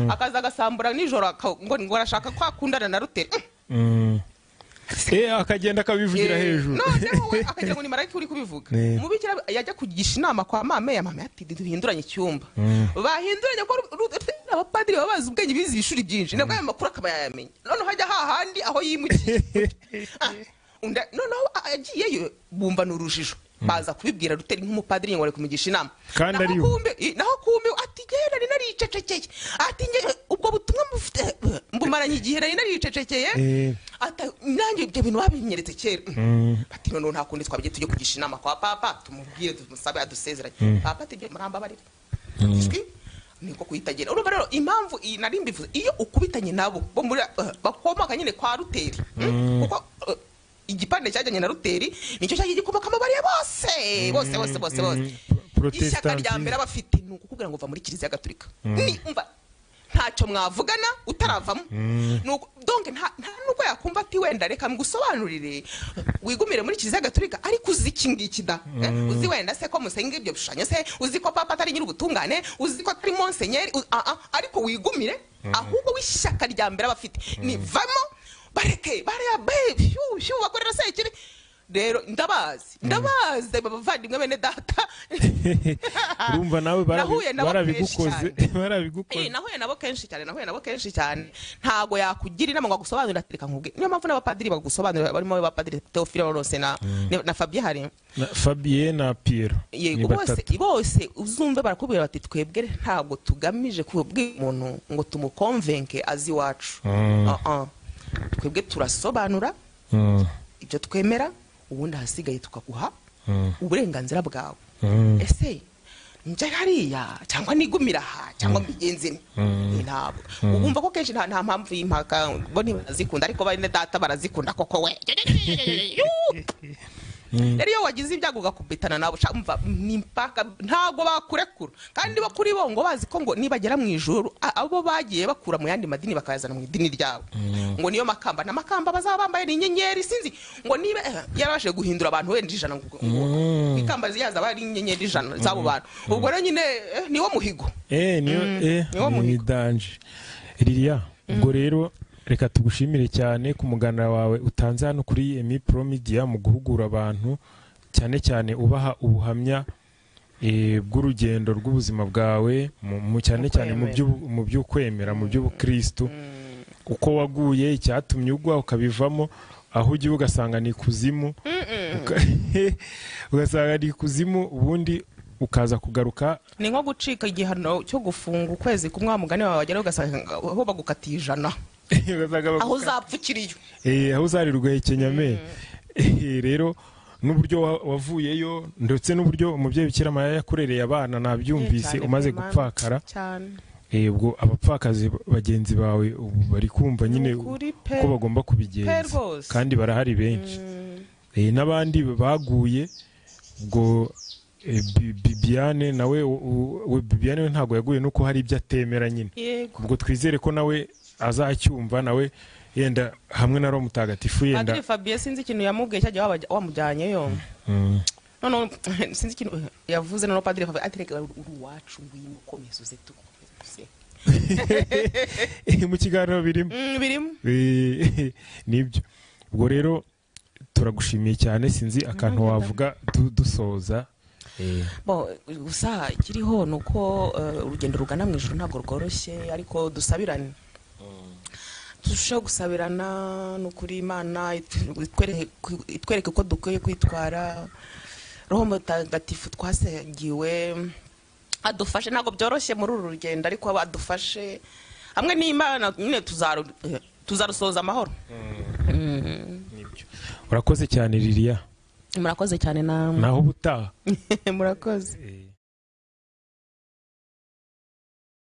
akaza agasambura nijoro ngo arashaka kwakundana na Luther akagenda akabivugira hejuru noneho we akagira ngo ni marayika uri kubivuga umubikira yajya kugisha inama kwa mame ati duhinduranye icyumba bahinduranye ko abapadiri babaza ubwenge bizi ibishuri byinshi nabwo aya makuru akaba yayamenye noneho hajya hahandi aho yimukiye noneho agiyeyo bumva n'urujijo baza kubibwira Luther nk'umupadiri ngo ari kumugisha inama kandi ari naho kumbe ati genda ni naricecekeye ati ubwo butumwa mufite mbumaranye igihe nari naricecekeye ati nanjye ibyo bintu babinyeretse kera ati none nta kundi twabigiye tujye kugisha inama kwa papa tumubwire tumusabe adusezeranye papa ati muramba barira niko kuhitagera urumva rero impamvu nari mbivuze iyo ukubitanye nabo bo muri bakomoka nyine kwa Luther kuko igipande cyajyanye na Luther nicyo cyagiye gikomoka amabariye bose ishyaka rya mbere abafite nuko kugira ngo uva muri Kiliziya Gatolika umva ntacyo mwavugana utaravamo nuko donc nta nuko yakumva ati wenda reka ngusobanurire wigumire muri Kiliziya Gatolika ariko uzi iki ngiki da uzi wenda se ko musenga ibyo bishanye se uzi ko papa atari nyir'ubutungane uzi ko atari Musenyeri ariko wigumire ahubwo w'ishyaka rya mbere abafite nivamo bareke bariya baby bakorera se ikiri rero ndabazi bavandimwe bene data urumva nawe barabigukoze nahuye nabo kenshi cyane ntago yakugira inama ngo agusobanurira atereka nkubwe niyo mpamvu n'abapadiri bagusobanurira barimo abapadiri Theophile Rose na Fabien hari Fabien na Pierre bose uzumve barakubwira bati twebwe ntago tugamije kubwira umuntu ngo tumukonvenke azi wacu twebwe turasobanura ibyo twemera ubundi hasigaye tukaguha uburenganzira bwawe ese njye hariya cyangwa nigumira aha cyangwa mbigenze ntabwo ubumva ko kenshi nta mpamvu y'impaka bo ntibazikunda ariko bane data barazikunda koko we rero iyo wagize ibyago ugakubitana nabo umva n'impaka ntabwo bakurekura kandi bo kuri bo ngo bazi ko ngo nibagera mu ijuru abo bagiye bakura mu yandi madini bakayazana mu idini ryabo ngo niyo makamba n'amakamba bazaba bambaye n'inyenyeri sinzi ngo niba yarabashije guhindura abantu wenda 100 ngo ikamba ziyaza bari inyenyeri 100 zabo bantu ubwo rero nyine niwo muhigo niwo muhigo danje Lilia ubwo rero reka tugushimire cyane ku muganira wawe utanze hano kuri Emi Pro Media mu guhugura abantu cyane ubaha ubuhamya bw'urugendo rw'ubuzima bwawe cyane mu by'ukwemera mu by'ubukristo uko waguye icyatumye ugwa ukabivamo aho ugiye ugasanga ni kuzimu ugasanga ni kuzimu ubundi ukaza kugaruka ni nko gucika igihano cyo gufunga ukwezi kumwe wa mugani wawe wagera ugasanga aho bagukatiye 100 aho uzapfukiriyo aho uzarirwa Kenyame. Rero n'uburyo wavuyeyo ndetse n'uburyo umubyeyi Bikira Mariya yakurereye abana nabyumvise umaze gupfakara cyane. Ubwo abapfakazi bagenzi bawe ubu bari kumva nyine ko bagomba kubigenza kandi barahari benshi. N'abandi baguye ubwo Bibiane nawe Bibiane ntago yaguye nuko hari ibyo atemera nyine. Ubwo twizere ko nawe azacyumva nawe yenda hamwe na Roho Mutagatifu yenda. Padiri Fabien sinzi ikintu yamubwiye cyajya wamujyanye yo. None sinzi ikintu yavuze no Padiri Fabien atereka uruwacu ngwino komezuze tukomeze. Mu kiganiro birimo nibyo. Ubwo rero turagushimiye cyane, sinzi akantu wavuga dusoza. Gusa kiriho nuko urugendo rugana mu ijuru ntabwo rworoshye, ariko dusabirane turushaho gusabirana n'ukuri Imana itwereke ko dukwiye kwitwara. Roho Mutagatifu twasengiwe adufashe, ntabwo byoroshye muri uru rugendo, ariko adufashe hamwe n'Imana nyine tuzarusoza amahoro. Nibyo. Urakoze cyane Lilia. Murakoze cyane namwe. Naho ubutaha. Murakoze.